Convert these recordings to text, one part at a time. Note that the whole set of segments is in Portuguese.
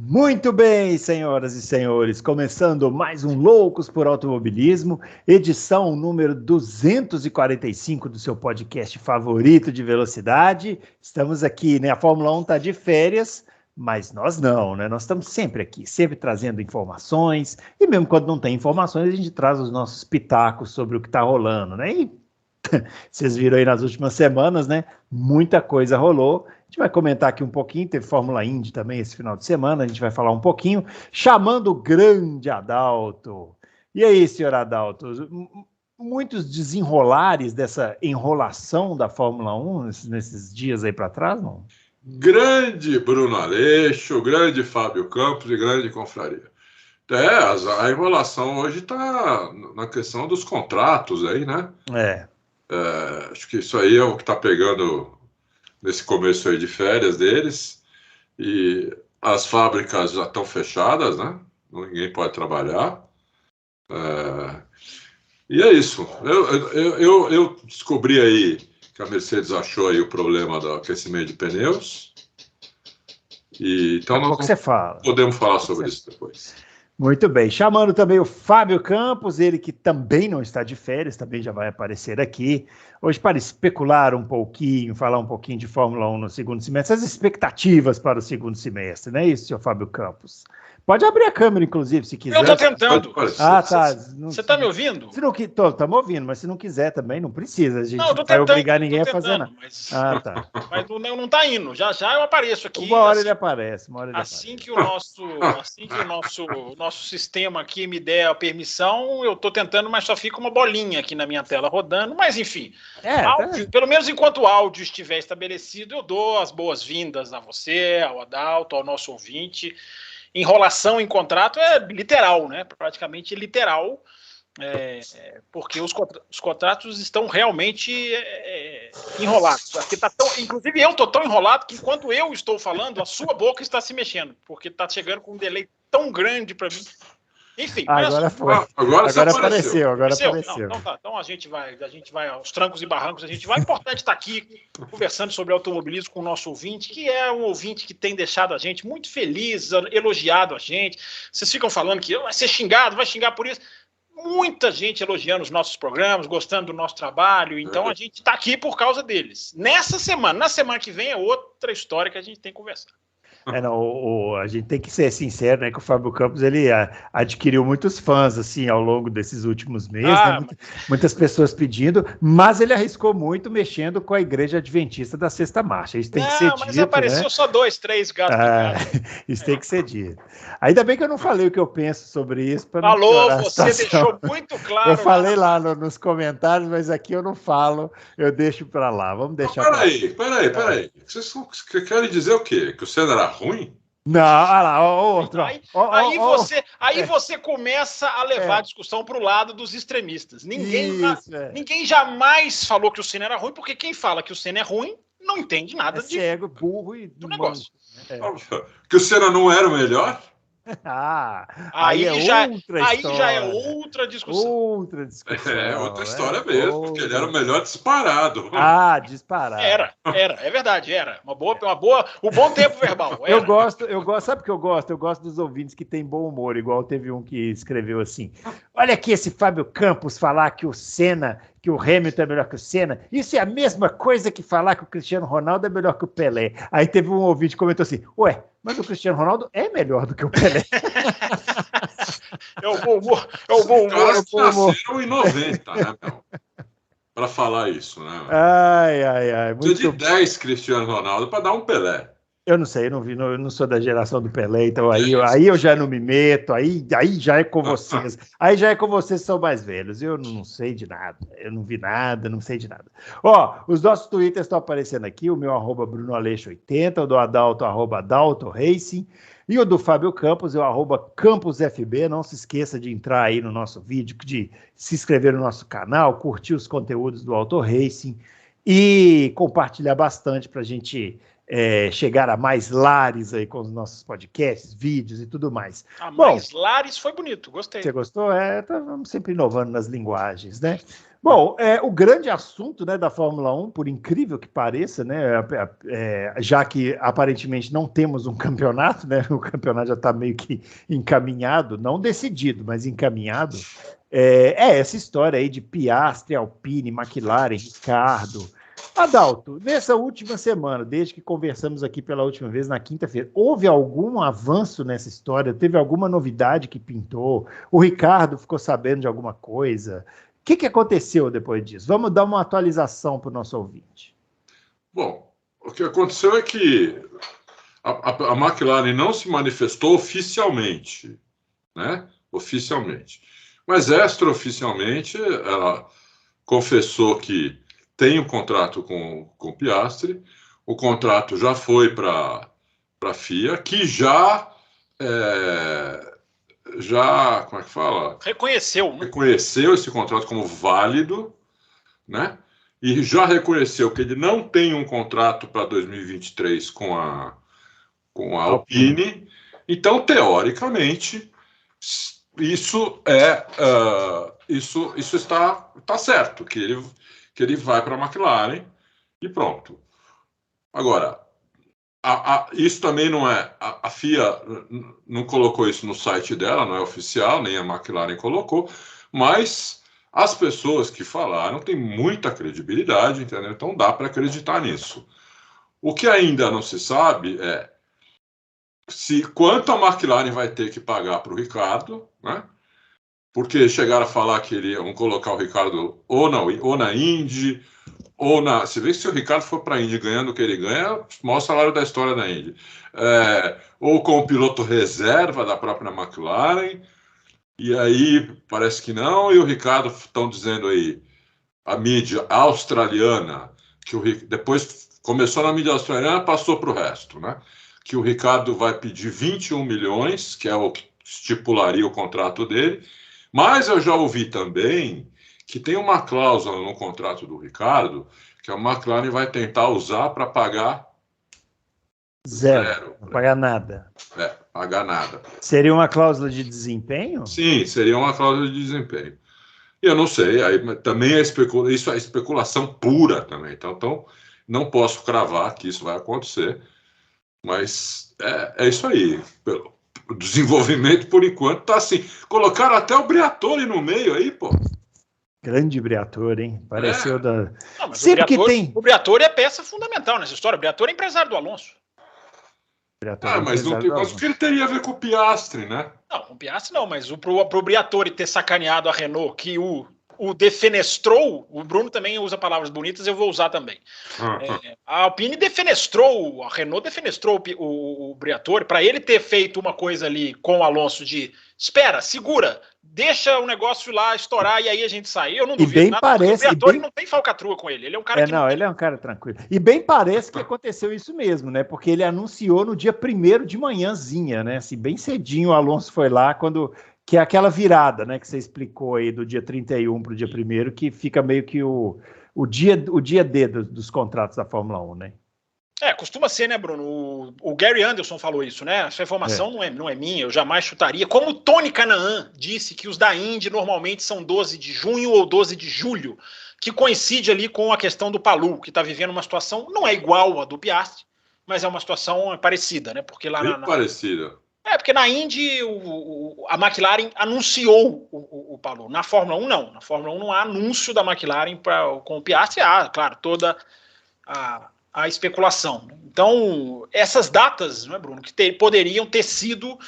Muito bem, senhoras e senhores, começando mais um Loucos por Automobilismo, edição número 245 do seu podcast favorito de velocidade. Estamos aqui, né? A Fórmula 1 está de férias, mas nós não, né? Nós estamos sempre aqui, sempre trazendo informações, e mesmo quando não tem informações, a gente traz os nossos pitacos sobre o que está rolando, né? E vocês viram aí nas últimas semanas, né? Muita coisa rolou. A gente vai comentar aqui um pouquinho, teve Fórmula Indy também esse final de semana, a gente vai falar um pouquinho, chamando o grande Adalto. E aí, senhor Adalto, muitos desenrolares dessa enrolação da Fórmula 1 nesses dias aí para trás, não? Grande Bruno Aleixo, grande Fábio Campos e grande Confraria. A enrolação hoje está na questão dos contratos aí, né? Acho que isso aí é o que está pegando nesse começo aí de férias deles, e as fábricas já estão fechadas, né? Ninguém pode trabalhar. E é isso. Eu descobri aí que a Mercedes achou aí o problema do aquecimento de pneus. E, então nós podemos falar sobre isso depois. Muito bem, chamando também o Fábio Campos, ele que também não está de férias, também já vai aparecer aqui, hoje para especular um pouquinho, falar um pouquinho de Fórmula 1 no segundo semestre, as expectativas para o segundo semestre, não é isso, senhor Fábio Campos? Pode abrir a câmera, inclusive, se quiser. Eu estou tentando. Tá. Você está me ouvindo? Estamos ouvindo, mas se não quiser também, não precisa. A gente não vai obrigar ninguém a fazer nada. Tá. Mas não está indo. Já eu apareço aqui. Uma hora ele aparece. Assim que o nosso sistema aqui me der a permissão, eu estou tentando, mas só fica uma bolinha aqui na minha tela rodando. Mas, enfim, áudio, pelo menos enquanto o áudio estiver estabelecido, eu dou as boas-vindas a você, ao Adalto, ao nosso ouvinte. Enrolação em contrato é literal, né? Praticamente literal, porque os contratos estão realmente enrolados. Inclusive, eu estou tão enrolado que enquanto eu estou falando, a sua boca está se mexendo, porque está chegando com um delay tão grande para mim. Enfim, agora apareceu. Então a gente vai aos trancos e barrancos, a gente vai. O importante estar aqui conversando sobre automobilismo com o nosso ouvinte, que é um ouvinte que tem deixado a gente muito feliz, elogiado a gente. Vocês ficam falando que vai ser xingado, vai xingar por isso. Muita gente elogiando os nossos programas, gostando do nosso trabalho, então a gente está aqui por causa deles. Na semana que vem é outra história que a gente tem que conversar. A gente tem que ser sincero, né, que o Fábio Campos ele adquiriu muitos fãs assim ao longo desses últimos meses, né, muitas pessoas pedindo, mas ele arriscou muito mexendo com a Igreja Adventista da Sexta Marcha. Isso tem que ser dito, mas apareceu, né? Só 2, 3 gatos. Isso tem que ser dito. Ainda bem que eu não falei o que eu penso sobre isso. Você deixou muito claro. Eu falei lá nos comentários, mas aqui eu não falo, eu deixo para lá. Vamos deixar. Peraí. Vocês querem dizer o quê? Que o Senna era ruim? Não, olha lá, outro. Aí você começa a levar a discussão para o lado dos extremistas. Ninguém jamais falou que o Senna era ruim, porque quem fala que o Senna é ruim não entende nada cego, burro do negócio. Que o Senna não era o melhor? Aí já é outra discussão. Outra história mesmo, porque ele era o melhor disparado. Disparado. É verdade, era. Um bom tempo verbal. Eu gosto, sabe o que eu gosto? Eu gosto dos ouvintes que têm bom humor, igual teve um que escreveu assim: olha aqui esse Fábio Campos falar que o Hamilton é melhor que o Senna, isso é a mesma coisa que falar que o Cristiano Ronaldo é melhor que o Pelé. Aí teve um ouvinte que comentou assim: ué, mas o Cristiano Ronaldo é melhor do que o Pelé. É o bom humor. Os caras nasceram em 90, né, meu? Para falar isso, né? Muito... de 10 Cristiano Ronaldo para dar um Pelé. Eu não sei, eu não sou da geração do Pelé, então aí eu já não me meto, aí já é com vocês. Aí já é com vocês que são mais velhos. Eu não sei de nada, eu não vi nada, não sei de nada. Os nossos twitters estão aparecendo aqui, o meu @BrunoAleixo80, o do Adalto, @AdaltoRacing, e o do Fábio Campos, é o @CamposFB. Não se esqueça de entrar aí no nosso vídeo, de se inscrever no nosso canal, curtir os conteúdos do Auto Racing e compartilhar bastante para a gente chegar a mais lares aí com os nossos podcasts, vídeos e tudo mais. Mais lares foi bonito, gostei. Você gostou? Estamos sempre inovando nas linguagens, né? Bom, o grande assunto, né, da Fórmula 1, por incrível que pareça, né, já que aparentemente não temos um campeonato, né, o campeonato já está meio que encaminhado, não decidido, mas encaminhado, essa história aí de Piastri, Alpine, McLaren, Ricardo. Adalto, nessa última semana, desde que conversamos aqui pela última vez, na quinta-feira, houve algum avanço nessa história? Teve alguma novidade que pintou? O Ricardo ficou sabendo de alguma coisa? O que aconteceu depois disso? Vamos dar uma atualização para o nosso ouvinte. Bom, o que aconteceu é que a McLaren não se manifestou oficialmente, né? Oficialmente. Mas extraoficialmente, ela confessou que tem um contrato com o Piastri, o contrato já foi para a FIA, que já, como é que fala? Reconheceu esse contrato como válido, né? E já reconheceu que ele não tem um contrato para 2023 com a Alpine. Então, teoricamente, isso está certo, que ele vai para a McLaren e pronto. Agora, isso também não é... A FIA não colocou isso no site dela, não é oficial, nem a McLaren colocou, mas as pessoas que falaram têm muita credibilidade, entendeu? Então dá para acreditar nisso. O que ainda não se sabe é quanto a McLaren vai ter que pagar para o Ricardo, né? Porque chegaram a falar que vão colocar o Ricardo ou na Indy, ou na... Você vê que se o Ricardo for para a Indy ganhando o que ele ganha, é o maior salário da história da Indy. Ou com o piloto reserva da própria McLaren, e aí parece que não, e o Ricardo, estão dizendo aí, a mídia australiana, depois começou na mídia australiana, passou para o resto, né? Que o Ricardo vai pedir 21 milhões, que é o que estipularia o contrato dele, mas eu já ouvi também que tem uma cláusula no contrato do Ricardo que a McLaren vai tentar usar para pagar zero. Não pagar nada. Pagar nada. Seria uma cláusula de desempenho? Sim, seria uma cláusula de desempenho. E eu não sei, aí também isso é especulação pura também, então não posso cravar que isso vai acontecer, mas é isso aí. O desenvolvimento, por enquanto, tá assim. Colocaram até o Briatore no meio aí, pô. Grande Briatore, hein? Pareceu da... Não, mas o Briatore é peça fundamental nessa história. O Briatore é empresário do Alonso. Mas o que ele teria a ver com o Piastri, né? Não, com o Piastri não, mas pro Briatore ter sacaneado a Renault, que o defenestrou, o Bruno também usa palavras bonitas, eu vou usar também. A Alpine defenestrou, a Renault defenestrou o Briatore, para ele ter feito uma coisa ali com o Alonso de espera, segura, deixa o negócio lá estourar e aí a gente sai. Eu não duvido bem nada, parece, o Briatore não tem falcatrua com ele. Ele é um cara ele é um cara tranquilo. E bem parece que aconteceu isso mesmo, né? Porque ele anunciou no dia 1º de manhãzinha, né? Assim, bem cedinho o Alonso foi lá que é aquela virada, né, que você explicou aí do dia 31 para o dia 1º, que fica meio que o dia D dos contratos da Fórmula 1, né? Costuma ser, né, Bruno? O Gary Anderson falou isso, né? Essa informação não é minha, eu jamais chutaria. Como o Tony Kanaan disse que os da Indy normalmente são 12 de junho ou 12 de julho, que coincide ali com a questão do Palou, que está vivendo uma situação, não é igual a do Piastri, mas é uma situação parecida, né? Porque lá parecida. Porque na Indy a McLaren anunciou o Palou. Na Fórmula 1, não. Na Fórmula 1 não há anúncio da McLaren com o Piastri. Há, claro, toda a especulação. Então, essas datas, não é, Bruno, que poderiam ter sido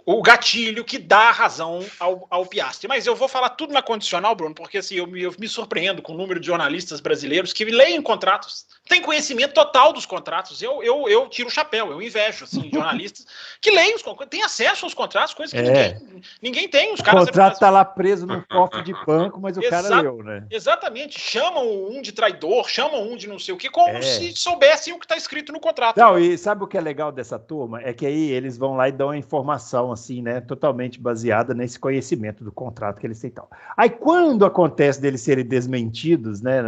o gatilho que dá a razão ao Piastri. Mas eu vou falar tudo na condicional, Bruno, porque assim, eu me surpreendo com o número de jornalistas brasileiros que leem contratos, têm conhecimento total dos contratos. Eu tiro o chapéu, eu invejo assim, jornalistas que leem os contratos, têm acesso aos contratos, coisas que ninguém tem. Os caras, o contrato está lá preso no cofre de banco, mas o cara leu, né? Exatamente. Chamam um de traidor, chamam um de não sei o que, como se soubessem o que está escrito no contrato. Não, e sabe o que é legal dessa turma? É que aí eles vão lá e dão uma informação assim, né, totalmente baseada nesse conhecimento do contrato que eles têm e tal. Aí quando acontece deles serem desmentidos, né,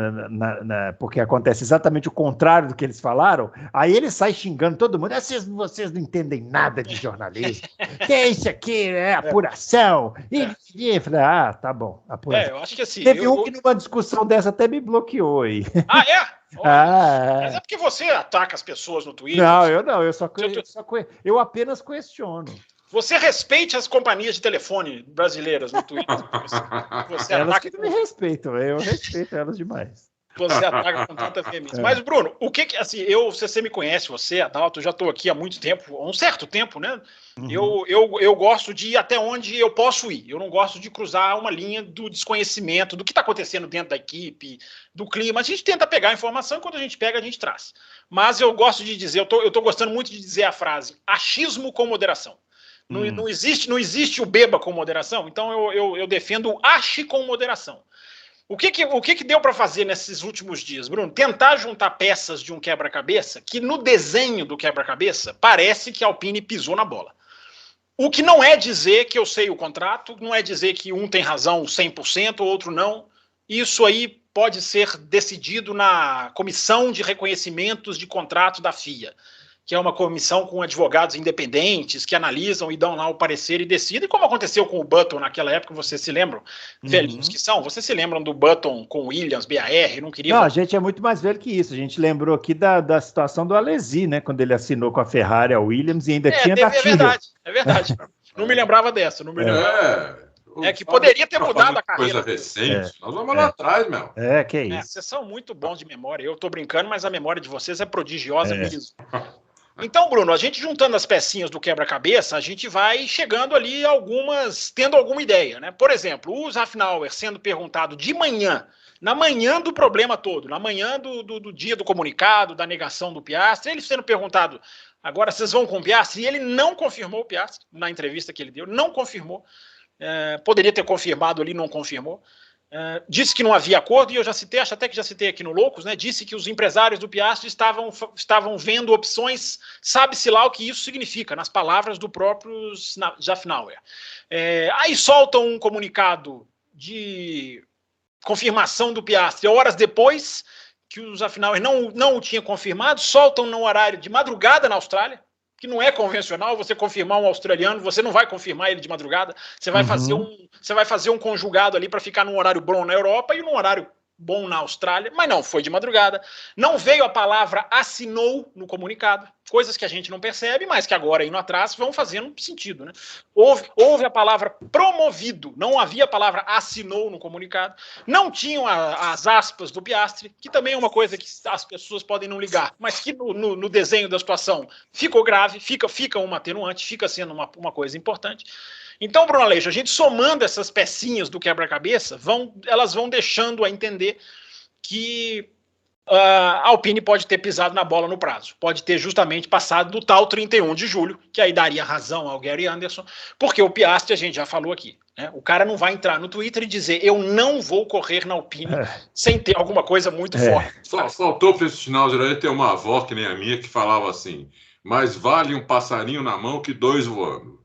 porque acontece exatamente o contrário do que eles falaram, aí eles saem xingando todo mundo. Vocês não entendem nada de jornalismo. Que é isso aqui, é apuração. E falei, tá bom, apuração. Eu acho que assim... Teve que numa discussão dessa até me bloqueou aí. Ah, é? Mas é porque você ataca as pessoas no Twitter. Não, eu não, eu apenas questiono. Você respeite as companhias de telefone brasileiras no Twitter. Você elas que não me respeitam, eu respeito elas demais. Você ataca com tanta veemência. Mas, Bruno, o que assim, você me conhece, você, Adalto, eu já estou aqui há muito tempo, há um certo tempo, né? Uhum. Eu gosto de ir até onde eu posso ir. Eu não gosto de cruzar uma linha do desconhecimento, do que está acontecendo dentro da equipe, do clima. A gente tenta pegar a informação, quando a gente pega, a gente traz. Mas eu gosto de dizer, eu estou gostando muito de dizer a frase, achismo com moderação. Não existe o beba com moderação, então eu defendo o ache com moderação. O que deu para fazer nesses últimos dias, Bruno? Tentar juntar peças de um quebra-cabeça que no desenho do quebra-cabeça parece que a Alpine pisou na bola. O que não é dizer que eu sei o contrato, não é dizer que um tem razão 100%, o outro não. Isso aí pode ser decidido na Comissão de Reconhecimentos de Contrato da FIA, que é uma comissão com advogados independentes que analisam e dão lá o parecer e decidem, como aconteceu com o Button naquela época, vocês se lembram? Velhos que são, vocês se lembram do Button com Williams, BAR, não queria... Não, a gente é muito mais velho que isso, a gente lembrou aqui da situação do Alesi, né, quando ele assinou com a Ferrari, a Williams, e ainda tinha da Tyrrell. É verdade, não me lembrava dessa, não me lembrava. Que poderia ter mudado a carreira. Coisa recente. Nós vamos lá atrás, meu. Que é isso. Vocês são muito bons de memória, eu tô brincando, mas a memória de vocês é prodigiosa mesmo. Então, Bruno, a gente juntando as pecinhas do quebra-cabeça, a gente vai chegando ali tendo alguma ideia, né? Por exemplo, o Zafnauer sendo perguntado de manhã, na manhã do problema todo, na manhã do dia do comunicado, da negação do Piastri, ele sendo perguntado, agora vocês vão com o Piastri? E ele não confirmou o Piastri na entrevista que ele deu, não confirmou. Poderia ter confirmado ali, não confirmou. Disse que não havia acordo, e eu já citei, acho até que já citei aqui no Loucos, né? Disse que os empresários do Piastri estavam vendo opções, sabe-se lá o que isso significa, nas palavras do próprio Zafnauer. Aí soltam um comunicado de confirmação do Piastri horas depois que o Zafnauer não o tinha confirmado, soltam no horário de madrugada na Austrália, que não é convencional você confirmar um australiano, você não vai confirmar ele de madrugada, você vai fazer um conjugado ali para ficar num horário bom na Europa e num horário bom na Austrália, mas não, foi de madrugada. Não veio a palavra assinou no comunicado, coisas que a gente não percebe, mas que agora, indo atrás, vão fazendo sentido, né? Houve a palavra promovido, não havia a palavra assinou no comunicado, não tinham as aspas do Piastri, que também é uma coisa que as pessoas podem não ligar, mas que no desenho da situação ficou grave, fica uma atenuante, fica sendo uma coisa importante. Então, Bruno Aleixo, a gente somando essas pecinhas do quebra-cabeça, elas vão deixando a entender que a Alpine pode ter pisado na bola no prazo, pode ter justamente passado do tal 31 de julho, que aí daria razão ao Gary Anderson, porque o Piastri, a gente já falou aqui, né? O cara não vai entrar no Twitter e dizer eu não vou correr na Alpine sem ter alguma coisa muito forte. Faltou para esse sinal de ter uma avó que nem a minha que falava assim, mais vale um passarinho na mão que dois voando.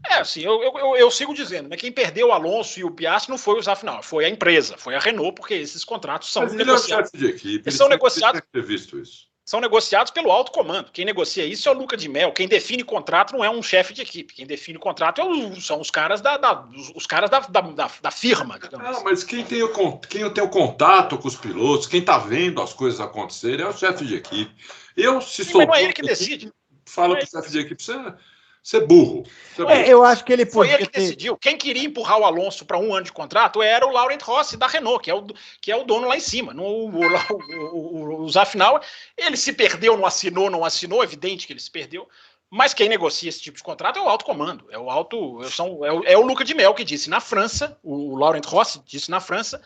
Assim, eu sigo dizendo, né? Quem perdeu o Alonso e o Piastri não foi o Zafnauer, foi a empresa, foi a Renault, porque esses contratos são negociados. Ele é o chefe de equipe, eles são negociados. Ter visto isso. São negociados pelo alto comando. Quem negocia isso é o Luca de Mel. Quem define contrato não é um chefe de equipe. Quem define contrato são os caras da firma. Mas quem tem o contato com os pilotos, quem está vendo as coisas acontecerem é o chefe de equipe. Mas não é ele que decide. Fala para o chefe de equipe, você é burro. Eu acho que ele foi ele que decidiu. Quem queria empurrar o Alonso para 1 ano de contrato era o Laurent Rossi da Renault, que é o dono lá em cima. O Zafnauer, ele se perdeu, não assinou, é evidente que ele se perdeu. Mas quem negocia esse tipo de contrato é o alto comando, é o Luca de Mel que disse na França, o Laurent Rossi disse na França,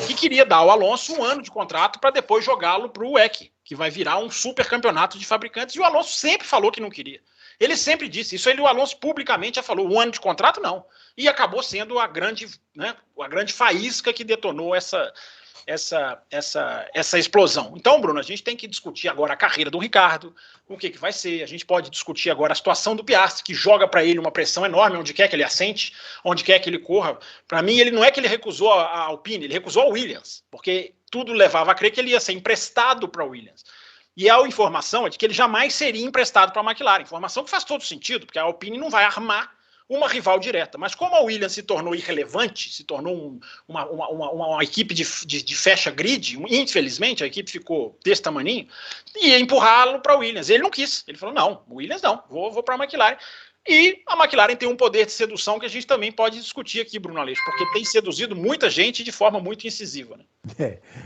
que queria dar ao Alonso 1 ano de contrato para depois jogá-lo para o WEC, que vai virar um super campeonato de fabricantes, e o Alonso sempre falou que não queria. Ele sempre disse isso, o Alonso publicamente já falou, 1 ano de contrato não. E acabou sendo a grande faísca que detonou essa explosão. Então, Bruno, a gente tem que discutir agora a carreira do Ricardo, o que vai ser. A gente pode discutir agora a situação do Piastri, que joga para ele uma pressão enorme, onde quer que ele assente, onde quer que ele corra. Para mim, ele não é que ele recusou a Alpine, ele recusou a Williams, porque tudo levava a crer que ele ia ser emprestado para a Williams. E a informação é de que ele jamais seria emprestado para a McLaren. Informação que faz todo sentido, porque a Alpine não vai armar uma rival direta. Mas como a Williams se tornou irrelevante, se tornou uma equipe de fecha grid, infelizmente a equipe ficou desse tamaninho, ia empurrá-lo para a Williams. Ele não quis. Ele falou, não, Williams não, vou para a McLaren. E a McLaren tem um poder de sedução que a gente também pode discutir aqui, Bruno Aleixo, porque tem seduzido muita gente de forma muito incisiva. Né?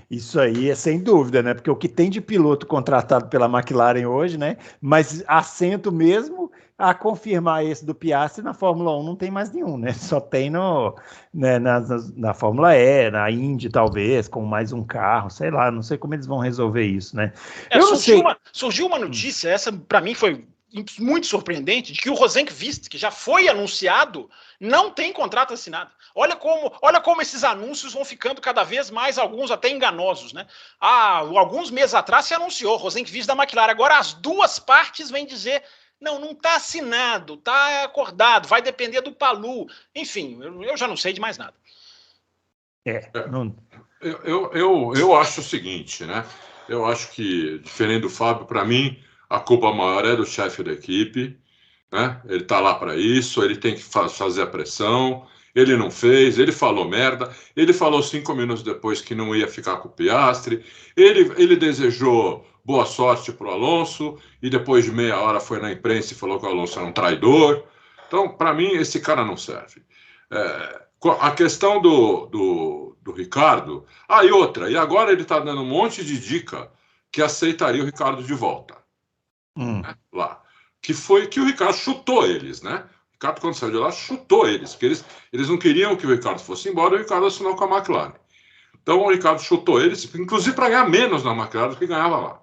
Isso aí é sem dúvida, né? Porque o que tem de piloto contratado pela McLaren hoje, né? Mas assento mesmo a confirmar esse do Piastri na Fórmula 1 não tem mais nenhum, né? Só tem na Fórmula E, na Indy talvez, com mais um carro, sei lá, não sei como eles vão resolver isso, né? Surgiu uma notícia, essa para mim foi muito surpreendente, de que o Rosenqvist, que já foi anunciado, não tem contrato assinado. Olha como esses anúncios vão ficando cada vez mais, alguns até enganosos, né? Alguns meses atrás se anunciou Rosenqvist da McLaren, agora as duas partes vêm dizer não está assinado, está acordado, vai depender do Palou. Enfim, eu já não sei de mais nada. Eu acho o seguinte, né? Eu acho que, diferente do Fábio, para mim, a culpa maior é do chefe da equipe, né? Ele está lá para isso, ele tem que fazer a pressão, ele não fez, ele falou merda, ele falou 5 minutos depois que não ia ficar com o Piastri, ele desejou boa sorte para o Alonso, e depois de meia hora foi na imprensa e falou que o Alonso era um traidor. Então, para mim, esse cara não serve. A questão do Ricardo... e outra, e agora ele está dando um monte de dica que aceitaria o Ricardo de volta. Né, lá. Que foi que o Ricardo chutou eles, né? O Ricardo, quando saiu de lá, chutou eles, porque eles não queriam que o Ricardo fosse embora, e o Ricardo assinou com a McLaren. Então, o Ricardo chutou eles, inclusive para ganhar menos na McLaren do que ganhava lá.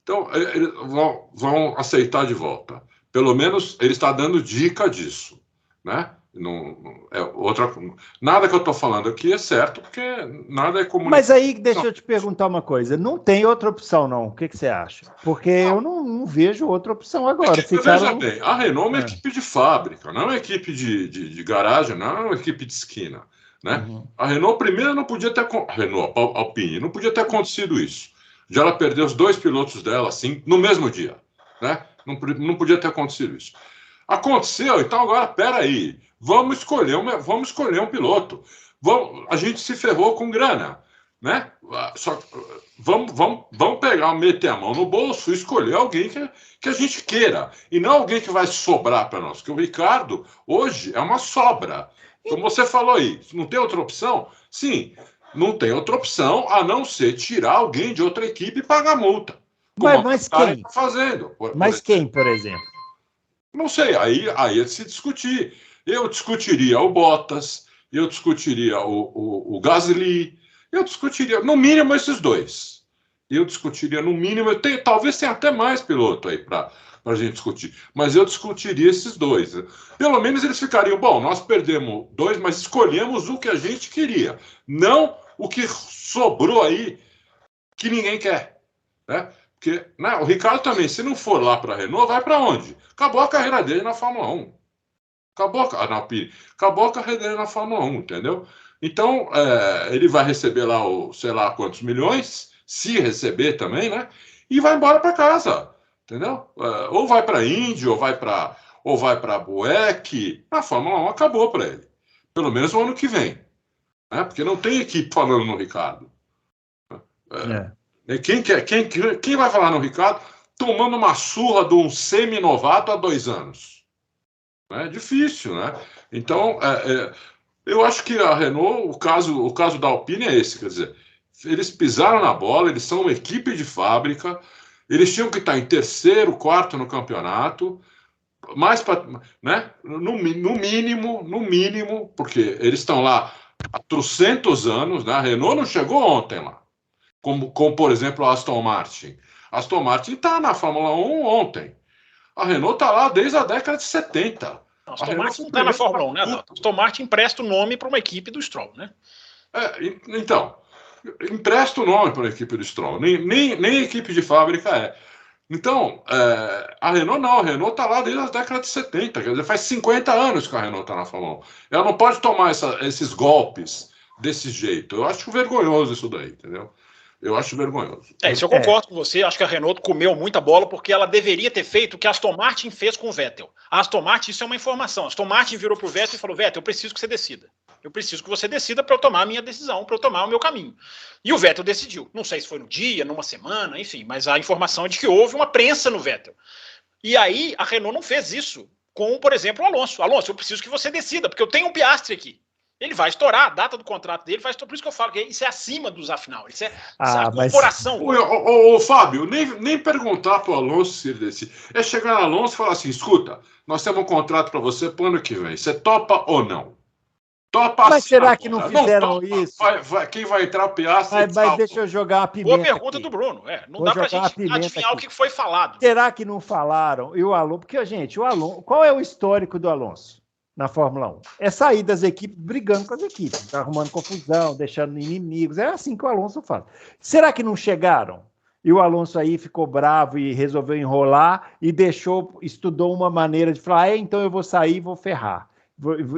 Então, eles vão aceitar de volta. Pelo menos ele está dando dica disso, né? Nada que eu estou falando aqui é certo, porque nada é comunicação. Mas aí, deixa eu te perguntar uma coisa. Não tem outra opção, não? O que você acha? Porque eu não vejo outra opção agora. Veja bem, a Renault é uma equipe de fábrica, não é uma equipe de garagem, não é uma equipe de esquina, né? A Renault, primeiro, não podia ter... A Alpine, não podia ter acontecido isso. Já ela perdeu os 2 pilotos dela, assim, no mesmo dia, né? Não podia ter acontecido isso. Aconteceu, então agora, peraí, vamos escolher um piloto. A gente se ferrou com grana, né? Vamos pegar, meter a mão no bolso e escolher alguém que a gente queira. E não alguém que vai sobrar para nós. Porque o Ricardo, hoje, é uma sobra. Como você falou aí, não tem outra opção? Sim, não tem outra opção a não ser tirar alguém de outra equipe e pagar multa. Mas quem? Tá fazendo, quem, por exemplo? Não sei, aí é de se discutir. Eu discutiria o Bottas, eu discutiria o Gasly, eu discutiria, no mínimo, esses 2. Eu discutiria, no mínimo, talvez tenha até mais piloto aí para a gente discutir, mas eu discutiria esses 2. Pelo menos eles ficariam, bom, nós perdemos 2, mas escolhemos o que a gente queria, não o que sobrou aí que ninguém quer, né? Porque, né, o Ricardo também, se não for lá para a Renault, vai para onde? Acabou a carreira dele na Fórmula 1. Acabou a carreira dele na Fórmula 1, entendeu? Então, ele vai receber lá sei lá quantos milhões, se receber também, né? E vai embora para casa, entendeu? Ou vai para a Indy, ou vai para a Bueck. A Fórmula 1 acabou para ele. Pelo menos no ano que vem. Né? Porque não tem equipe falando no Ricardo. Quem vai falar no Ricardo tomando uma surra de um semi-novato há 2 anos? É difícil, né? Então, eu acho que a Renault, o caso da Alpine é esse, quer dizer, eles pisaram na bola, eles são uma equipe de fábrica, eles tinham que estar em 3º, 4º no campeonato, mais né? No mínimo, porque eles estão lá há 300 anos, né? A Renault não chegou ontem lá. Como, por exemplo, a Aston Martin. A Aston Martin está na Fórmula 1 ontem. A Renault está lá desde a década de 70. A Aston Martin não está na Fórmula 1, né? A Aston Martin empresta o nome para uma equipe do Stroll, né? Então, empresta o nome para a equipe do Stroll, nem equipe de fábrica é. Então, a Renault não, a Renault está lá desde a década de 70, quer dizer, faz 50 anos que a Renault está na Fórmula 1. Ela não pode tomar esses golpes desse jeito. Eu acho vergonhoso isso daí, entendeu? Eu acho vergonhoso. Isso eu concordo com você. Acho que a Renault comeu muita bola porque ela deveria ter feito o que a Aston Martin fez com o Vettel. A Aston Martin, isso é uma informação. A Aston Martin virou para o Vettel e falou: Vettel, eu preciso que você decida. Eu preciso que você decida para eu tomar a minha decisão, para eu tomar o meu caminho. E o Vettel decidiu. Não sei se foi no dia, numa semana, enfim, mas a informação é de que houve uma prensa no Vettel. E aí a Renault não fez isso com, por exemplo, o Alonso. Alonso, eu preciso que você decida, porque eu tenho um Piastri aqui. Ele vai estourar, a data do contrato dele vai estourar. Por isso que eu falo que isso é acima dos afinal. Isso é a corporação. Ô, Fábio, nem perguntar para o Alonso se ele decide. É chegar no Alonso e falar assim: escuta, nós temos um contrato para você para o ano que vem. Você topa ou não? Topa. Mas será que não fizeram isso? Quem vai entrar o Piastri? Mas deixa eu jogar uma pimenta. Boa pergunta aqui do Bruno. Não dá para a gente adivinhar aqui o que foi falado. Será que não falaram? E o Alonso? Porque, gente, o Alonso, qual é o histórico do Alonso na Fórmula 1? É sair das equipes brigando com as equipes, arrumando confusão, deixando inimigos. É assim que o Alonso faz. Será que não chegaram? E o Alonso aí ficou bravo e resolveu enrolar e estudou uma maneira de falar: então eu vou sair e vou ferrar.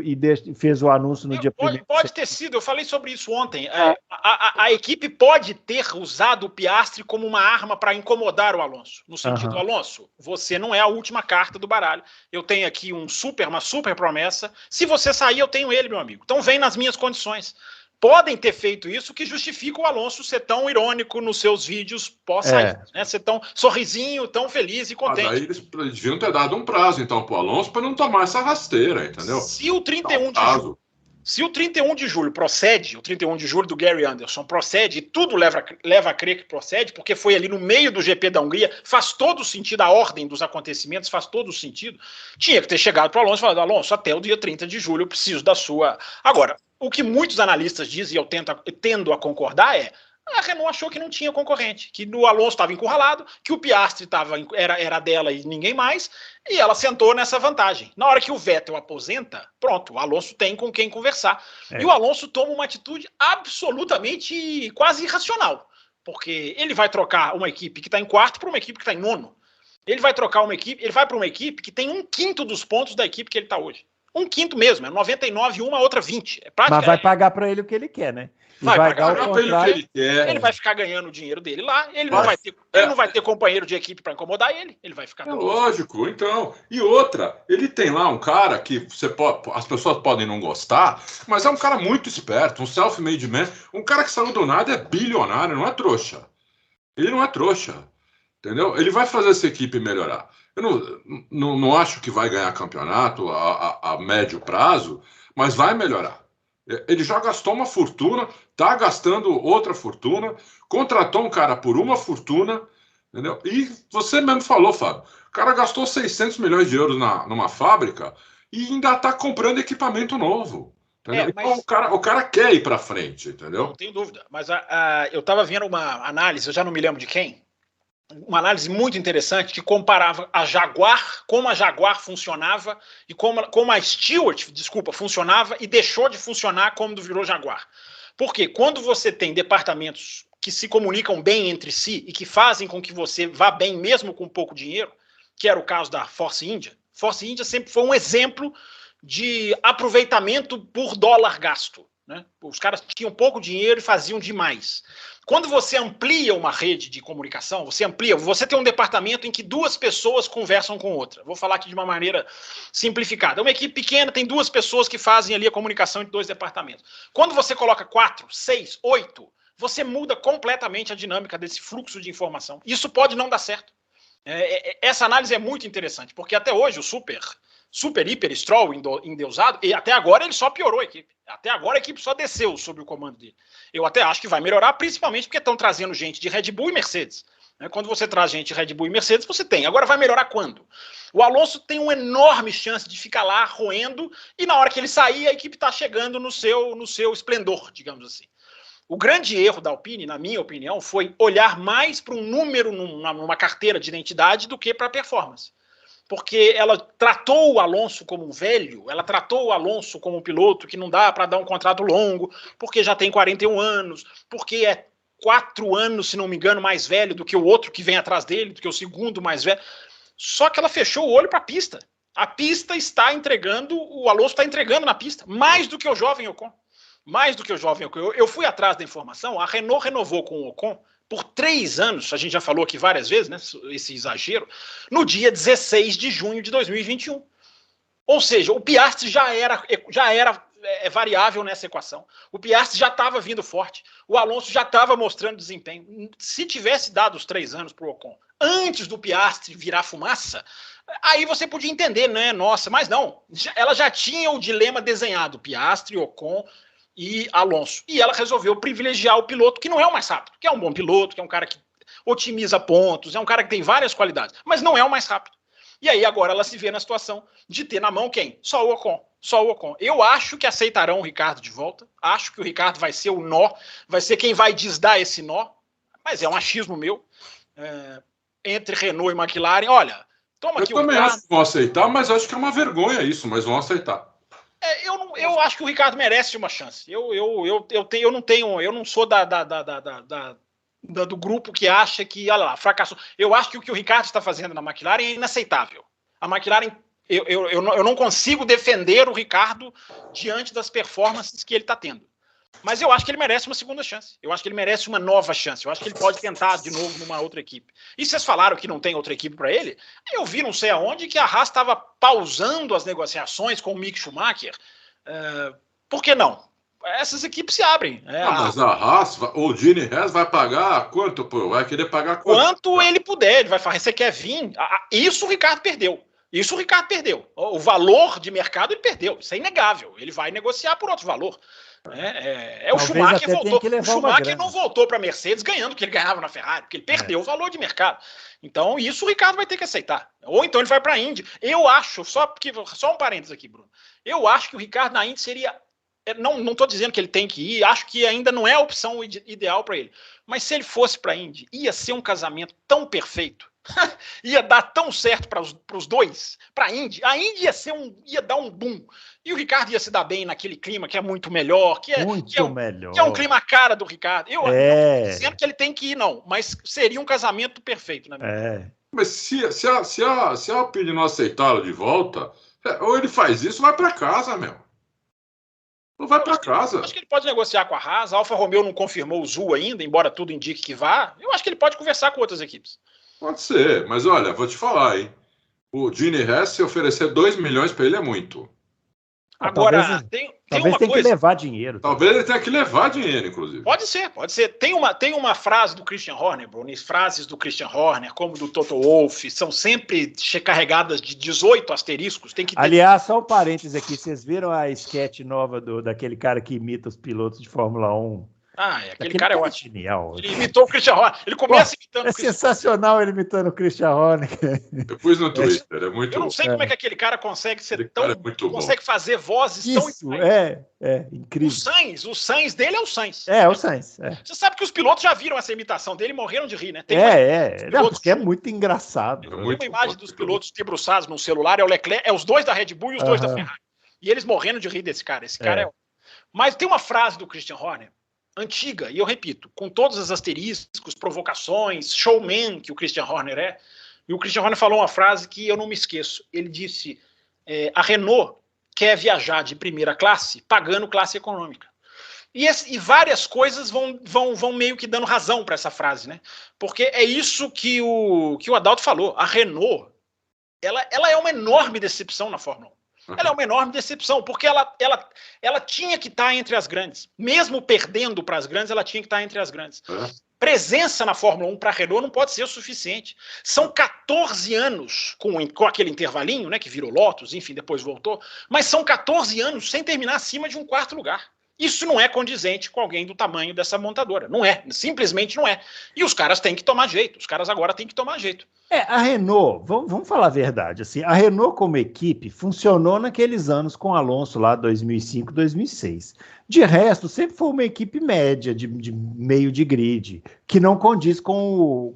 E fez o anúncio no dia primeiro. Pode ter sido, eu falei sobre isso ontem. A equipe pode ter usado o Piastri como uma arma para incomodar o Alonso. No sentido, Alonso, você não é a última carta do baralho. Eu tenho aqui uma super promessa. Se você sair, eu tenho ele, meu amigo. Então vem nas minhas condições. Podem ter feito isso, que justifica o Alonso ser tão irônico nos seus vídeos pós-saída, né? Ser tão sorrisinho, tão feliz e contente. Daí eles deviam ter dado um prazo, então, para o Alonso, para não tomar essa rasteira, entendeu? Se o 31 de julho procede, o 31 de julho do Gary Anderson procede, e tudo leva a crer que procede, porque foi ali no meio do GP da Hungria, faz todo sentido, a ordem dos acontecimentos faz todo sentido, tinha que ter chegado para o Alonso e falado: Alonso, até o dia 30 de julho eu preciso da sua... Agora, o que muitos analistas dizem, e eu tendo a concordar, a Renault achou que não tinha concorrente, que o Alonso estava encurralado, que o Piastri era dela e ninguém mais, e ela sentou nessa vantagem. Na hora que o Vettel aposenta, pronto, o Alonso tem com quem conversar. E o Alonso toma uma atitude absolutamente quase irracional, porque ele vai trocar uma equipe que está em quarto por uma equipe que está em nono. Ele vai trocar uma equipe, ele vai para uma equipe que tem 1/5 dos pontos da equipe que ele está hoje. 1/5 mesmo, é 99 uma, a outra 20. Mas vai pagar para ele o que ele quer, né? Vai pagar para ele o que ele quer. Ele vai ficar ganhando o dinheiro dele lá, ele não vai ter companheiro de equipe para incomodar ele, ele vai ficar... lógico, então. E outra, ele tem lá um cara que as pessoas podem não gostar, mas é um cara muito esperto, um self-made man, um cara que saiu do nada, é bilionário, não é trouxa. Ele não é trouxa, entendeu? Ele vai fazer essa equipe melhorar. Eu não acho que vai ganhar campeonato a médio prazo, mas vai melhorar. Ele já gastou uma fortuna, está gastando outra fortuna, contratou um cara por uma fortuna, entendeu? E você mesmo falou, Fábio, o cara gastou 600 milhões de euros numa fábrica e ainda está comprando equipamento novo. Então o cara quer ir para frente, entendeu? Não tenho dúvida, mas eu estava vendo uma análise, eu já não me lembro de quem, uma análise muito interessante que comparava a Jaguar, como a Jaguar funcionava e como a Stewart, funcionava e deixou de funcionar quando virou Jaguar. Porque quando você tem departamentos que se comunicam bem entre si e que fazem com que você vá bem mesmo com pouco dinheiro, que era o caso da Force India. Force India sempre foi um exemplo de aproveitamento por dólar gasto, né? Os caras tinham pouco dinheiro e faziam demais. Quando você amplia uma rede de comunicação, você tem um departamento em que 2 pessoas conversam com outra. Vou falar aqui de uma maneira simplificada. Uma equipe pequena tem 2 pessoas que fazem ali a comunicação entre 2 departamentos. Quando você coloca 4, 6, 8, você muda completamente a dinâmica desse fluxo de informação. Isso pode não dar certo. Essa análise é muito interessante, porque até hoje o super hiper Stroll endeusado, e até agora ele só piorou a equipe. Até agora a equipe só desceu sob o comando dele. Eu até acho que vai melhorar, principalmente porque estão trazendo gente de Red Bull e Mercedes. Quando você traz gente de Red Bull e Mercedes, você tem. Agora vai melhorar quando? O Alonso tem uma enorme chance de ficar lá roendo, e na hora que ele sair, a equipe está chegando no seu esplendor, digamos assim. O grande erro da Alpine, na minha opinião, foi olhar mais para um número numa carteira de identidade do que para a performance. porque ela tratou o Alonso como um velho, ela tratou o Alonso como um piloto que não dá para dar um contrato longo, porque já tem 41 anos, porque é 4 anos, se não me engano, mais velho do que o outro que vem atrás dele, do que o segundo mais velho. Só que ela fechou o olho para a pista. A pista está entregando, o Alonso está entregando na pista, mais do que o jovem Ocon. Mais do que o jovem Ocon. Eu fui atrás da informação, a Renault renovou com o Ocon por 3 anos, a gente já falou aqui várias vezes, né, esse exagero, no dia 16 de junho de 2021. Ou seja, o Piastri já era variável nessa equação. O Piastri já estava vindo forte. O Alonso já estava mostrando desempenho. Se tivesse dado os 3 anos para o Ocon antes do Piastri virar fumaça, aí você podia entender, né? Nossa, mas não. Ela já tinha o dilema desenhado, Piastri, Ocon e Alonso. E ela resolveu privilegiar o piloto que não é o mais rápido, que é um bom piloto, que é um cara que otimiza pontos, é um cara que tem várias qualidades, mas não é o mais rápido. E aí agora ela se vê na situação de ter na mão quem? Só o Ocon. Só o Ocon. Eu acho que aceitarão o Ricardo de volta. Acho que o Ricardo vai ser o nó, vai ser quem vai desdar esse nó. Mas é um achismo meu. Entre Renault e McLaren. Olha, toma aqui o Ricardo. Eu também acho que vão aceitar, mas acho que é uma vergonha isso, mas vão aceitar. Eu acho que o Ricardo merece uma chance. Eu não sou do grupo que acha que, olha lá, fracassou. Eu acho que o que o Ricardo está fazendo na McLaren é inaceitável. A McLaren, eu não consigo defender o Ricardo diante das performances que ele está tendo. Mas eu acho que ele merece uma segunda chance. Eu acho que ele merece uma nova chance. Eu acho que ele pode tentar de novo numa outra equipe. E vocês falaram que não tem outra equipe para ele? Eu vi não sei aonde que a Haas estava pausando as negociações com o Mick Schumacher. Por que não? Essas equipes se abrem. Mas a Haas, o Gene Haas vai pagar quanto? Pô? Vai querer pagar quanto ele puder. Ele vai falar, você quer vir? Isso o Ricardo perdeu. O valor de mercado ele perdeu. Isso é inegável. Ele vai negociar por outro valor. O Schumacher voltou. O Schumacher não voltou para a Mercedes ganhando o que ele ganhava na Ferrari, porque ele perdeu o valor de mercado. Então, isso o Ricardo vai ter que aceitar. Ou então ele vai para a Indy. Eu acho, só um parênteses aqui, Bruno. Eu acho que o Ricardo na Indy seria. Não estou dizendo que ele tem que ir, acho que ainda não é a opção ideal para ele. Mas se ele fosse para a Indy, ia ser um casamento tão perfeito. Ia dar tão certo para os dois, para a Indy ia dar um boom, e o Ricardo ia se dar bem naquele clima que é muito melhor, que é um clima cara do Ricardo. Eu não estou dizendo que ele tem que ir, não, mas seria um casamento perfeito, né? Mas se a Alpine não aceitá-lo de volta, ou ele faz isso, vai para casa, meu. Não vai para casa. Acho que ele pode negociar com a Haas. A Alfa Romeo não confirmou o Zul ainda, embora tudo indique que vá. Eu acho que ele pode conversar com outras equipes. Pode ser, mas olha, vou te falar, hein? O Gene Haas, se oferecer 2 milhões para ele, é muito. Agora, talvez tenha que levar dinheiro. Talvez ele tenha que levar dinheiro, inclusive. Pode ser. Tem uma frase do Christian Horner, Bruno, frases do Christian Horner, como do Toto Wolff, são sempre carregadas de 18 asteriscos. Aliás, só um parênteses aqui, vocês viram a sketch nova daquele cara que imita os pilotos de Fórmula 1? Aquele cara é ótimo. Genial. Ele imitou o Christian Horner. Ele começa imitando o Christian sensacional ele imitando o Christian Horner. Eu pus no Twitter, é muito bom. Eu não sei como é que aquele cara consegue ser consegue fazer vozes tão incrível. O Sainz dele é o Sainz. O Sainz. Você sabe que os pilotos já viram essa imitação dele e morreram de rir, né? Porque é muito engraçado. Tem uma imagem dos pilotos debruçados no celular, é o Leclerc, é os dois da Red Bull e os dois da Ferrari. E eles morrendo de rir desse cara. Esse cara é. Mas tem uma frase do Christian Horner antiga, e eu repito, com todos os asteriscos, provocações, showman que o Christian Horner é, e o Christian Horner falou uma frase que eu não me esqueço. Ele disse, a Renault quer viajar de primeira classe pagando classe econômica. E várias coisas vão meio que dando razão para essa frase, né? Porque é isso que o Adalto falou. A Renault, ela é uma enorme decepção na Fórmula 1. Ela é uma enorme decepção, porque ela tinha que estar entre as grandes. Mesmo perdendo para as grandes, ela tinha que estar entre as grandes. Presença na Fórmula 1 para a Renault não pode ser o suficiente. São 14 anos, com aquele intervalinho, né, que virou Lotus, enfim, depois voltou, mas são 14 anos sem terminar acima de um 4º lugar. Isso não é condizente com alguém do tamanho dessa montadora. Não é, simplesmente não é. E os caras têm que tomar jeito, os caras agora têm que tomar jeito. A Renault, vamos falar a verdade, assim, a Renault como equipe funcionou naqueles anos com Alonso lá, 2005, 2006. De resto, sempre foi uma equipe média, de meio de grid, que não condiz com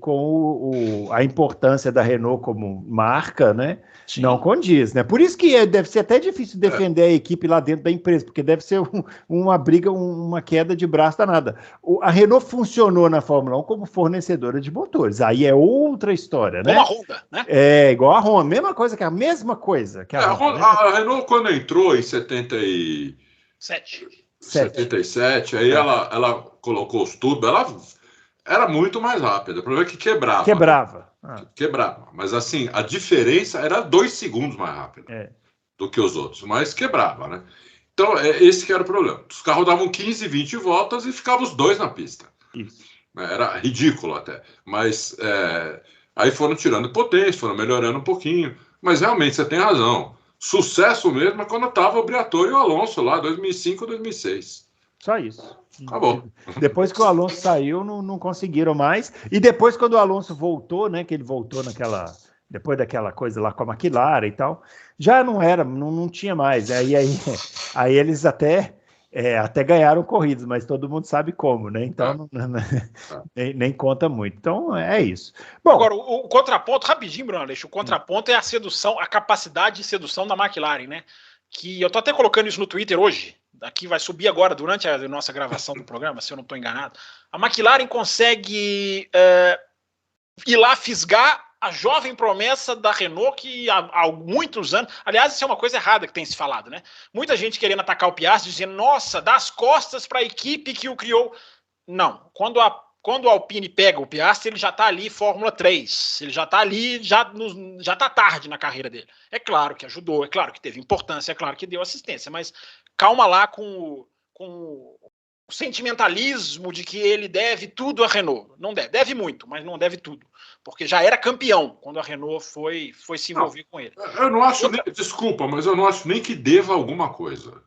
a importância da Renault como marca, né? Sim. Não condiz, né? Por isso que deve ser até difícil defender a equipe lá dentro da empresa, porque deve ser uma briga, uma queda de braço danada. A Renault funcionou na Fórmula 1 como fornecedora de motores, aí é outra história, né? Como a Honda, né? Igual a Honda, mesma coisa que a Honda, a Renault, quando entrou em 77, aí ela colocou os tubos, ela era muito mais rápida. O problema é que quebrava. Quebrava. Mas assim, a diferença era 2 segundos mais rápida do que os outros, mas quebrava, né? Então, esse que era o problema. Os carros davam 15, 20 voltas e ficavam os dois na pista. Isso. Era ridículo até. Mas aí foram tirando potência, foram melhorando um pouquinho. Mas realmente, você tem razão. Sucesso mesmo é quando estava o Briatore e o Alonso lá, 2005, 2006. Só isso. Acabou. Depois que o Alonso saiu, não conseguiram mais. E depois, quando o Alonso voltou, né? Que ele voltou depois daquela coisa lá com a McLaren e tal, já não tinha mais. Aí eles até ganharam corridas, mas todo mundo sabe como, né? Então nem conta muito. Então é isso. Bom, agora, o contraponto, rapidinho, Bruno Aleixo, o contraponto é a sedução, a capacidade de sedução da McLaren, né? Que eu tô até colocando isso no Twitter hoje. Aqui vai subir agora durante a nossa gravação do programa, se eu não estou enganado. A McLaren consegue ir lá fisgar a jovem promessa da Renault que há muitos anos... Aliás, isso é uma coisa errada que tem se falado, né? Muita gente querendo atacar o Piastri, dizendo, nossa, dá as costas para a equipe que o criou. Não. Quando o Alpine pega o Piastri, ele já está ali Fórmula 3. Ele já está ali, já está tarde na carreira dele. É claro que ajudou, é claro que teve importância, é claro que deu assistência, mas calma lá com o sentimentalismo de que ele deve tudo à Renault. Não deve. Deve muito, mas não deve tudo. Porque já era campeão quando a Renault foi se envolver com ele. Eu não acho desculpa, mas eu não acho nem que deva alguma coisa.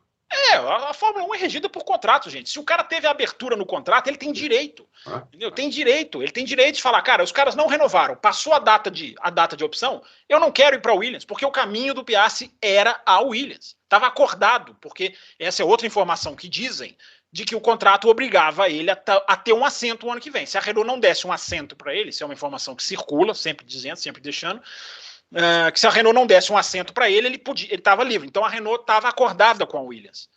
A Fórmula 1 é regida por contrato, gente. Se o cara teve abertura no contrato, ele tem direito. Entendeu? Tem direito. Ele tem direito de falar, cara, os caras não renovaram. Passou a data de opção, eu não quero ir para a Williams, porque o caminho do Piastri era a Williams. Estava acordado, porque essa é outra informação que dizem, de que o contrato obrigava ele a ter um assento o ano que vem. Se a Renault não desse um assento para ele, isso é uma informação que circula, sempre dizendo, sempre deixando, que se a Renault não desse um assento para ele, ele estava livre. Então a Renault estava acordada com a Williams.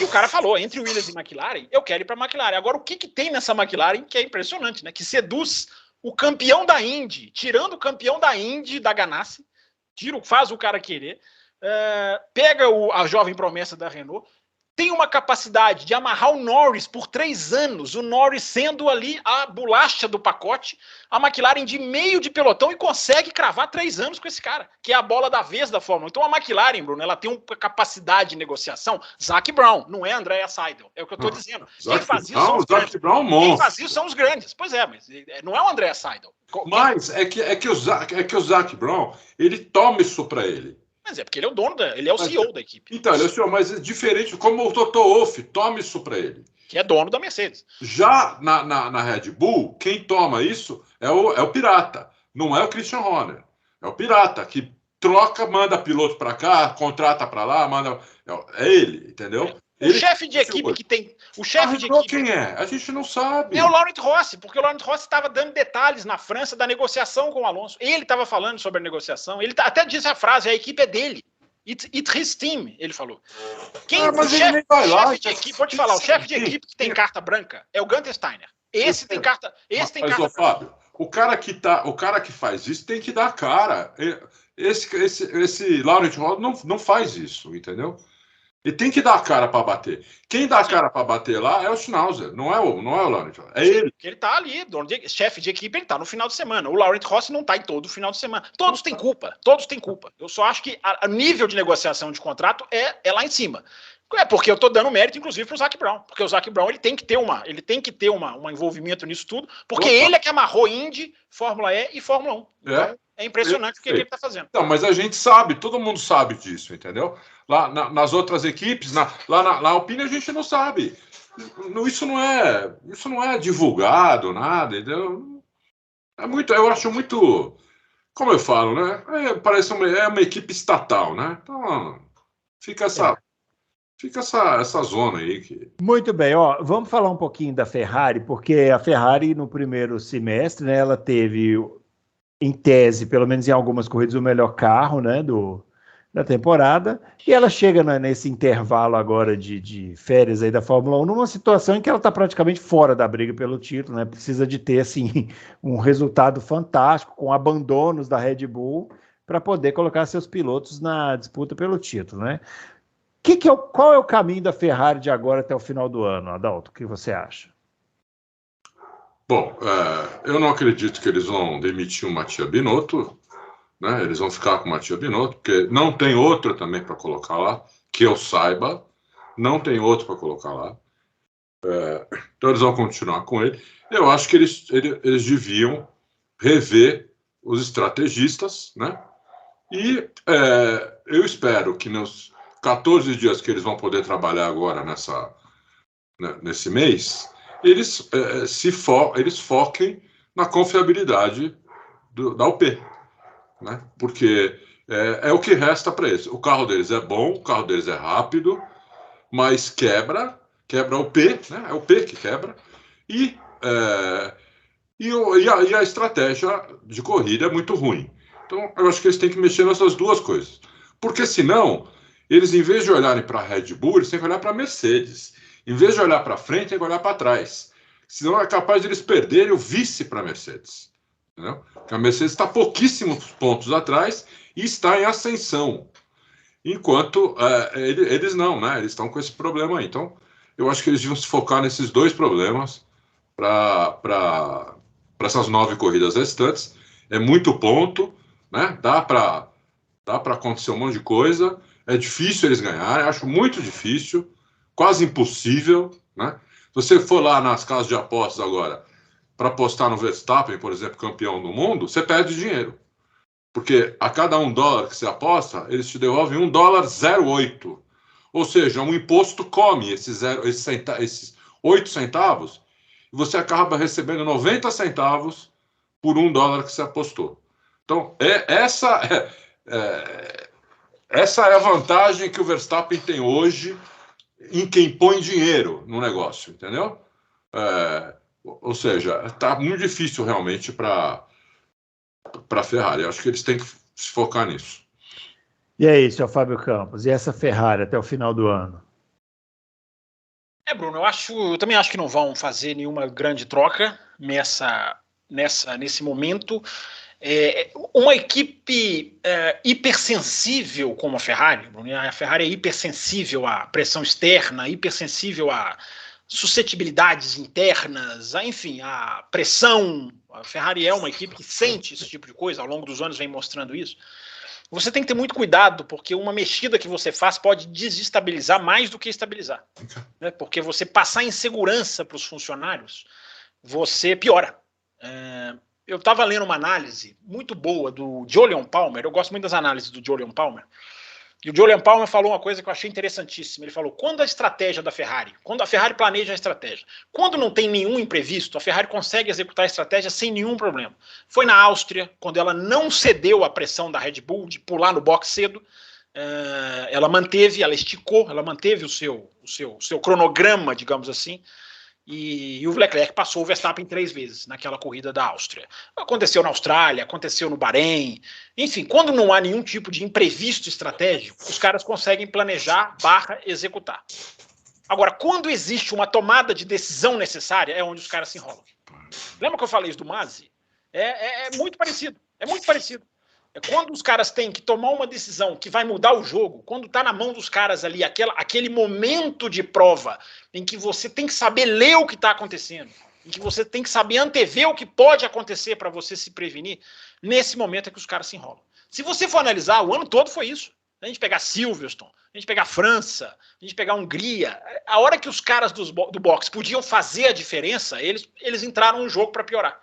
E o cara falou, entre Williams e McLaren, eu quero ir para a McLaren. Agora, o que tem nessa McLaren que é impressionante, né? Que seduz o campeão da Indy, tirando o campeão da Indy da Ganassi, faz o cara querer, pega a jovem promessa da Renault, tem uma capacidade de amarrar o Norris por 3 anos, o Norris sendo ali a bolacha do pacote, a McLaren de meio de pelotão e consegue cravar 3 anos com esse cara, que é a bola da vez da Fórmula 1. Então a McLaren, Bruno, ela tem uma capacidade de negociação. Zac Brown, não é Andrea Seidel, é o que eu estou dizendo. Quem faz isso são os grandes. Quem faz isso são os grandes. Pois é, mas não é o Andrea Seidel. Mas é que o Zac Brown, ele toma isso para ele. Mas é porque ele é o dono, ele é o CEO da equipe. Então, ele é o CEO, mas é diferente, como o Toto Wolff, toma isso para ele. Que é dono da Mercedes. Já na Red Bull, quem toma isso é o Pirata, não é o Christian Horner. É o Pirata, que troca, manda piloto para cá, contrata para lá, manda... É ele, entendeu? O chefe de equipe que tem... O chefe de equipe... Quem é? A gente não sabe. É o Laurent Rossi, porque o Laurent Rossi estava dando detalhes na França da negociação com o Alonso. Ele estava falando sobre a negociação. Ele até disse a frase, a equipe é dele. It's his team, ele falou. Vou te falar, o chefe de equipe que tem carta branca é o Gunther Steiner. Esse tem carta branca. Fábio, o cara que faz isso tem que dar a cara. Esse Laurent Rossi não faz isso, entendeu? Ele tem que dar a cara para bater. Quem dá a cara para bater lá é o Schnauzer, não é o Laurent Rossi. É ele. Ele tá ali, chefe de equipe, ele tá no final de semana. O Laurent Rossi não tá em todo o final de semana. Todos têm culpa. Eu só acho que a nível de negociação de contrato é lá em cima. É porque eu tô dando mérito, inclusive, pro Zac Brown. Porque o Zac Brown ele tem que ter um envolvimento nisso tudo, porque ele é que amarrou Indy, Fórmula E e Fórmula 1. Então, é impressionante o que ele tá fazendo. Não, mas a gente sabe, todo mundo sabe disso, entendeu? Lá nas outras equipes, lá na Alpine, a gente não sabe. Isso não é divulgado, nada, entendeu? Eu acho muito como eu falo, né? Parece uma equipe estatal, né? Então, fica essa zona aí. Muito bem, ó, vamos falar um pouquinho da Ferrari, porque a Ferrari no primeiro semestre, né, ela teve, em tese, pelo menos em algumas corridas, o melhor carro, né, da temporada, e ela chega nesse intervalo agora de férias aí da Fórmula 1 numa situação em que ela está praticamente fora da briga pelo título, né, precisa de ter, assim, um resultado fantástico, com abandonos da Red Bull, para poder colocar seus pilotos na disputa pelo título, né. Qual é o caminho da Ferrari de agora até o final do ano, Adalto? O que você acha? Bom, eu não acredito que eles vão demitir o Mattia Binotto, né? Eles vão ficar com o Mattia Binotto, porque não tem outro também para colocar lá, que eu saiba, não tem outro para colocar lá. Então eles vão continuar com ele. Eu acho que eles deviam rever os estrategistas, né? E eu espero que nos 14 dias que eles vão poder trabalhar agora nesse mês, eles foquem na confiabilidade da UP, né? Porque é o que resta para eles. O carro deles é bom, o carro deles é rápido, mas quebra o P, né? É o P que quebra, e a estratégia de corrida é muito ruim. Então, eu acho que eles têm que mexer nessas duas coisas. Porque senão, eles, em vez de olharem para a Red Bull, eles têm que olhar para a Mercedes. Em vez de olhar para frente, tem que olhar para trás. Senão é capaz de eles perderem o vice para a Mercedes. Entendeu? Porque a Mercedes está pouquíssimos pontos atrás e está em ascensão. Enquanto eles não, né? Eles estão com esse problema aí. Então, eu acho que eles deviam se focar nesses dois problemas para essas 9 corridas restantes. É muito ponto, né? Dá para acontecer um monte de coisa. É difícil eles ganharem, acho muito difícil, quase impossível, né? Se você for lá nas casas de apostas agora para apostar no Verstappen, por exemplo, campeão do mundo, você perde dinheiro. Porque a cada $1 que você aposta, eles te devolvem $1,08. Ou seja, um imposto come esses 8 centavos e você acaba recebendo 90 centavos por $1 que você apostou. Então, essa é a vantagem que o Verstappen tem hoje em quem põe dinheiro no negócio, entendeu? Ou seja, está muito difícil realmente para a Ferrari. Eu acho que eles têm que se focar nisso. E é isso, Fábio Campos. E essa Ferrari até o final do ano? Bruno, eu também acho que não vão fazer nenhuma grande troca nesse momento. Uma equipe hipersensível como a Ferrari, Bruno, a Ferrari é hipersensível à pressão externa, hipersensível a suscetibilidades internas, enfim, a pressão. A Ferrari é uma equipe que sente esse tipo de coisa, ao longo dos anos vem mostrando isso. Você tem que ter muito cuidado, porque uma mexida que você faz pode desestabilizar mais do que estabilizar. Né? Porque você passar insegurança para os funcionários, você piora. Eu estava lendo uma análise muito boa do Jolyon Palmer, eu gosto muito das análises do Jolyon Palmer, e o Jolyon Palmer falou uma coisa que eu achei interessantíssima. Ele falou, quando a Ferrari planeja a estratégia, quando não tem nenhum imprevisto, a Ferrari consegue executar a estratégia sem nenhum problema. Foi na Áustria, quando ela não cedeu à pressão da Red Bull de pular no box cedo, ela esticou, ela manteve o seu cronograma, digamos assim, e o Leclerc passou o Verstappen 3 vezes naquela corrida da Áustria. Aconteceu na Austrália, aconteceu no Bahrein. Enfim, quando não há nenhum tipo de imprevisto estratégico, os caras conseguem planejar / executar. Agora, quando existe uma tomada de decisão necessária, é onde os caras se enrolam. Lembra que eu falei isso do Masi? É muito parecido. É muito parecido. É quando os caras têm que tomar uma decisão que vai mudar o jogo, quando está na mão dos caras ali, aquele momento de prova em que você tem que saber ler o que está acontecendo, em que você tem que saber antever o que pode acontecer para você se prevenir, nesse momento é que os caras se enrolam. Se você for analisar, o ano todo foi isso. A gente pegar Silverstone, a gente pegar França, a gente pegar Hungria, a hora que os caras do boxe podiam fazer a diferença, eles entraram no jogo para piorar.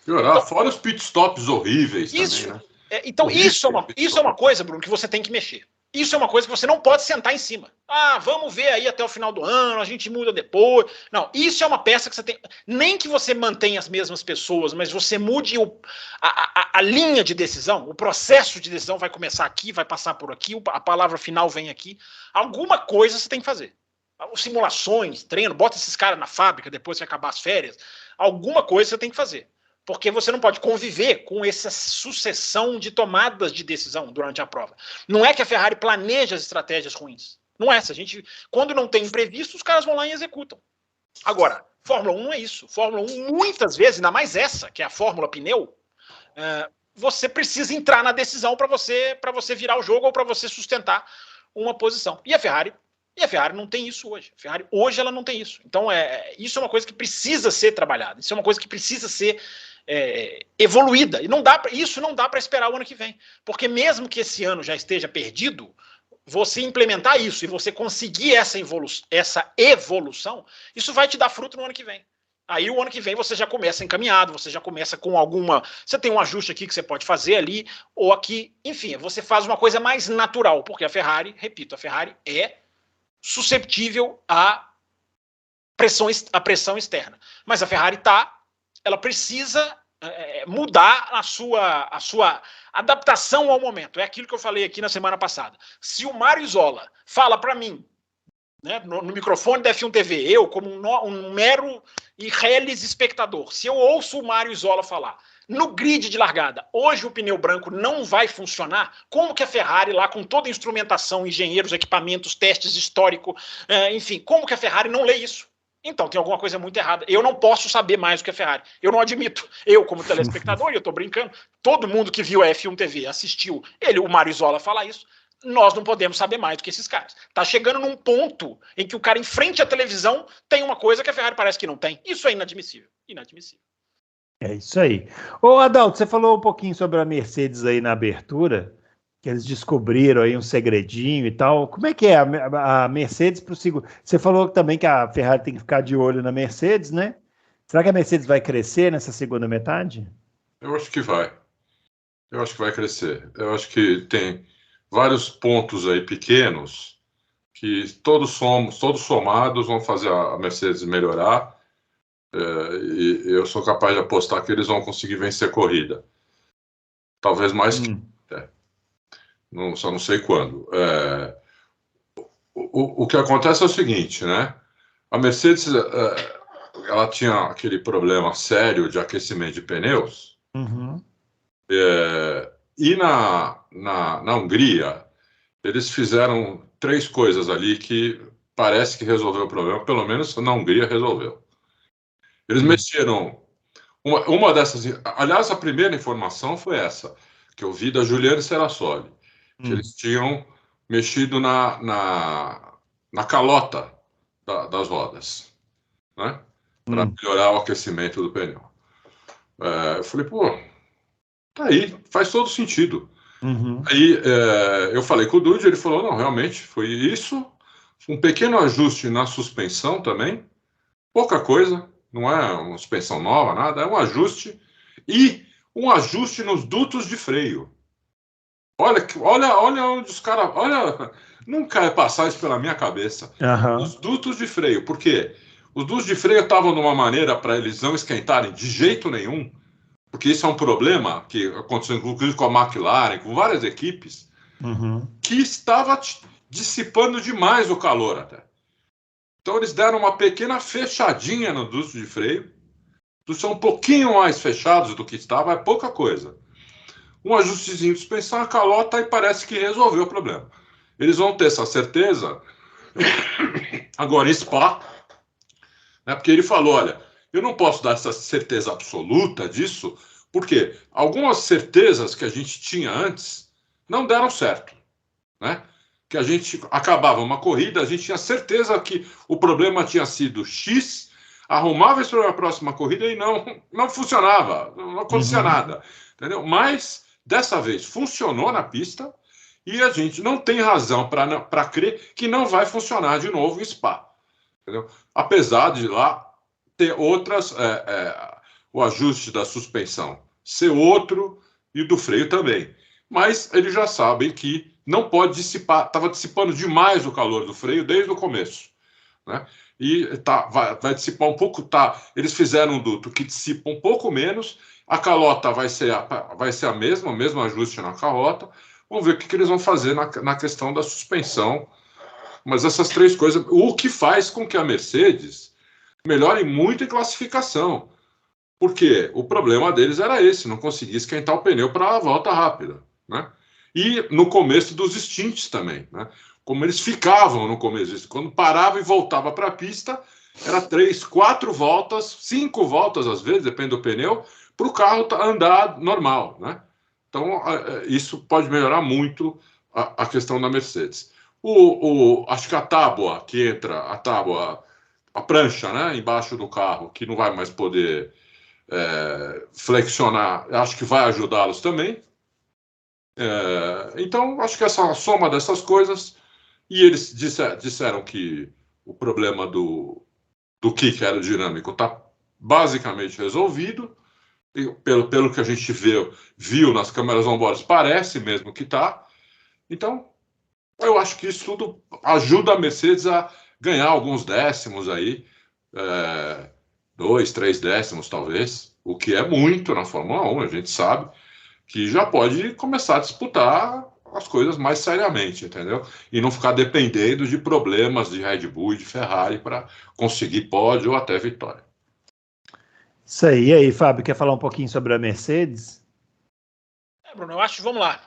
Então, fora os pitstops horríveis isso, também, né? Então, isso é uma coisa, Bruno, que você tem que mexer. Isso é uma coisa que você não pode sentar em cima. Ah, vamos ver aí até o final do ano, a gente muda depois. Não, isso é uma peça que você tem... Nem que você mantenha as mesmas pessoas, mas você mude a linha de decisão, o processo de decisão vai começar aqui, vai passar por aqui, a palavra final vem aqui. Alguma coisa você tem que fazer. Simulações, treino, bota esses caras na fábrica depois que acabar as férias. Alguma coisa você tem que fazer. Porque você não pode conviver com essa sucessão de tomadas de decisão durante a prova. Não é que a Ferrari planeja as estratégias ruins. Não é essa. Quando não tem imprevisto, os caras vão lá e executam. Agora, Fórmula 1 não é isso. Fórmula 1, muitas vezes, ainda mais essa, que é a Fórmula Pneu, você precisa entrar na decisão para você virar o jogo ou para você sustentar uma posição. E a Ferrari não tem isso hoje. A Ferrari hoje ela não tem isso. Então, isso é uma coisa que precisa ser trabalhada. Isso é uma coisa que precisa ser evoluída. E isso não dá para esperar o ano que vem. Porque mesmo que esse ano já esteja perdido, você implementar isso e você conseguir essa evolução, isso vai te dar fruto no ano que vem. Aí o ano que vem você já começa encaminhado, você já começa com você tem um ajuste aqui que você pode fazer ali, ou aqui, enfim, você faz uma coisa mais natural, porque a Ferrari, repito, a Ferrari é susceptível à pressão externa. Mas a Ferrari ela precisa mudar a sua adaptação ao momento. É aquilo que eu falei aqui na semana passada. Se o Mário Isola fala para mim, né, no microfone da F1 TV, eu como um mero e reles espectador, se eu ouço o Mário Isola falar, no grid de largada, hoje o pneu branco não vai funcionar, como que a Ferrari lá com toda a instrumentação, engenheiros, equipamentos, testes histórico, enfim, como que a Ferrari não lê isso? Então tem alguma coisa muito errada. Eu não posso saber mais do que a Ferrari. Eu não admito. Eu, como telespectador, e eu tô brincando, todo mundo que viu a F1 TV, assistiu o Mário Isola falar isso, nós não podemos saber mais do que esses caras. Tá chegando num ponto em que o cara em frente à televisão tem uma coisa que a Ferrari parece que não tem. Isso é inadmissível. Inadmissível. É isso aí. Ô, Adalto, você falou um pouquinho sobre a Mercedes aí na abertura, que eles descobriram aí um segredinho e tal. Como é que é a Mercedes para o segundo? Você falou também que a Ferrari tem que ficar de olho na Mercedes, né? Será que a Mercedes vai crescer nessa segunda metade? Eu acho que vai. Eu acho que vai crescer. Eu acho que tem vários pontos aí pequenos que todos somados vão fazer a Mercedes melhorar. E eu sou capaz de apostar que eles vão conseguir vencer corrida. Talvez mais que... só não sei quando. O que acontece é o seguinte, né? A Mercedes ela tinha aquele problema sério de aquecimento de pneus. Uhum. E na Hungria, eles fizeram 3 coisas ali que parece que resolveu o problema, pelo menos na Hungria resolveu. Eles mexeram... Uma dessas... Aliás, a primeira informação foi essa, que eu vi da Juliana Serrassoli, que eles tinham mexido na calota das rodas, né? Para melhorar o aquecimento do pneu. Eu falei, pô, tá aí, faz todo sentido. Uhum. Aí eu falei com o Dude, ele falou, não, realmente foi isso, um pequeno ajuste na suspensão também, pouca coisa, não é uma suspensão nova, nada, é um ajuste, e um ajuste nos dutos de freio. Olha onde os caras... Olha, nunca ia passar isso pela minha cabeça. Uhum. Os dutos de freio, por quê? Os dutos de freio estavam de uma maneira para eles não esquentarem de jeito nenhum, porque isso é um problema que aconteceu inclusive com a McLaren, com várias equipes, que estava dissipando demais o calor até. Então eles deram uma pequena fechadinha no duto de freio, são um pouquinho mais fechados do que estava, é pouca coisa. Um ajustezinho de suspensão, a calota, e parece que resolveu o problema. Eles vão ter essa certeza agora em Spa, né, porque ele falou, olha, eu não posso dar essa certeza absoluta disso, porque algumas certezas que a gente tinha antes não deram certo, né? Que a gente acabava uma corrida, a gente tinha certeza que o problema tinha sido X, arrumava isso para a próxima corrida e não funcionava, não acontecia nada, entendeu? Mas dessa vez funcionou na pista e a gente não tem razão para crer que não vai funcionar de novo em Spa, entendeu? Apesar de lá ter outras, o ajuste da suspensão ser outro e do freio também, mas eles já sabem que não pode dissipar, estava dissipando demais o calor do freio desde o começo, né? E vai dissipar um pouco, eles fizeram um duto que dissipa um pouco menos, a calota vai ser a mesma, o mesmo ajuste na calota. Vamos ver o que eles vão fazer na questão da suspensão. Mas essas três coisas, o que faz com que a Mercedes melhore muito em classificação. Porque o problema deles era esse, não conseguia esquentar o pneu para a volta rápida, né? E no começo dos stints também, né? Como eles ficavam no começo, quando parava e voltava para a pista, era 3, 4 voltas, 5 voltas às vezes, depende do pneu, para o carro andar normal, né? Então, isso pode melhorar muito a questão da Mercedes. Acho que a tábua que entra, a prancha, né, embaixo do carro, que não vai mais poder flexionar, acho que vai ajudá-los também. Então, acho que essa soma dessas coisas, e eles disseram que o problema do kick aerodinâmico está basicamente resolvido. Pelo que a gente viu nas câmeras on-board, parece mesmo que está. Então, eu acho que isso tudo ajuda a Mercedes a ganhar alguns décimos aí, 2, 3 décimos talvez, o que é muito na Fórmula 1, a gente sabe, que já pode começar a disputar as coisas mais seriamente, entendeu? E não ficar dependendo de problemas de Red Bull e de Ferrari para conseguir pódio ou até vitória. Isso aí. E aí, Fábio, quer falar um pouquinho sobre a Mercedes? Bruno, eu acho, vamos lá,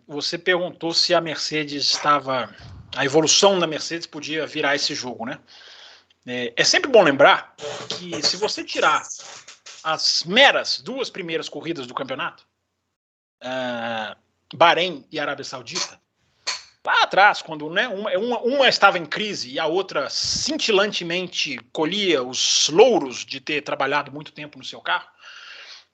você perguntou se a evolução da Mercedes podia virar esse jogo, né? É sempre bom lembrar que se você tirar as meras 2 primeiras corridas do campeonato, Bahrein e Arábia Saudita, lá atrás, quando, né, uma estava em crise e a outra cintilantemente colhia os louros de ter trabalhado muito tempo no seu carro,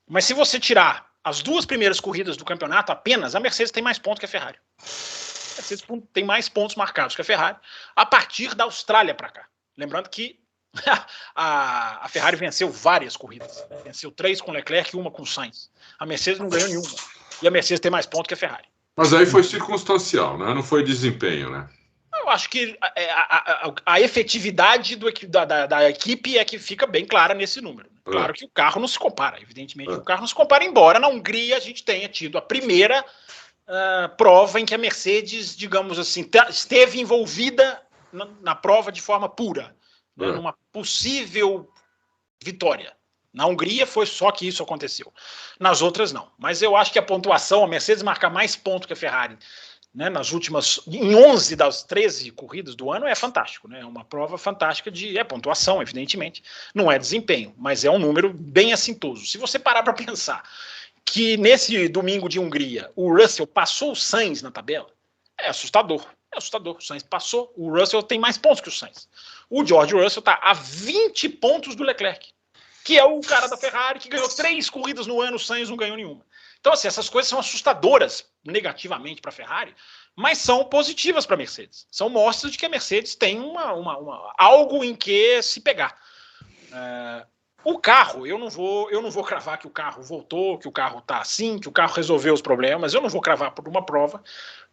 mas se você tirar as 2 primeiras corridas do campeonato apenas, a Mercedes tem mais pontos que a Ferrari. A Mercedes tem mais pontos marcados que a Ferrari a partir da Austrália para cá. Lembrando que a Ferrari venceu várias corridas. Venceu 3 com Leclerc e 1 com Sainz. A Mercedes não ganhou nenhuma. E a Mercedes tem mais pontos que a Ferrari. Mas aí foi circunstancial, né? Não foi desempenho, né? Eu acho que a efetividade da equipe é que fica bem clara nesse número. Claro que o carro não se compara, evidentemente o carro não se compara, embora na Hungria a gente tenha tido a primeira prova em que a Mercedes, digamos assim, esteve envolvida na prova de forma pura, né, numa possível vitória. Na Hungria foi só que isso aconteceu. Nas outras não. Mas eu acho que a pontuação, a Mercedes marca mais pontos que a Ferrari, né, em 11 das 13 corridas do ano, é fantástico, né? É uma prova fantástica de pontuação, evidentemente, não é desempenho, mas é um número bem assintoso. Se você parar para pensar que nesse domingo de Hungria o Russell passou o Sainz na tabela, é assustador. O Sainz passou, o Russell tem mais pontos que o Sainz. O George Russell está a 20 pontos do Leclerc, que é o cara da Ferrari que ganhou 3 corridas no ano, o Sainz não ganhou nenhuma. Então, assim, essas coisas são assustadoras negativamente para a Ferrari, mas são positivas para a Mercedes. São mostras de que a Mercedes tem algo em que se pegar. O carro, eu não vou cravar que o carro voltou, que o carro está assim, que o carro resolveu os problemas. Eu não vou cravar por uma prova,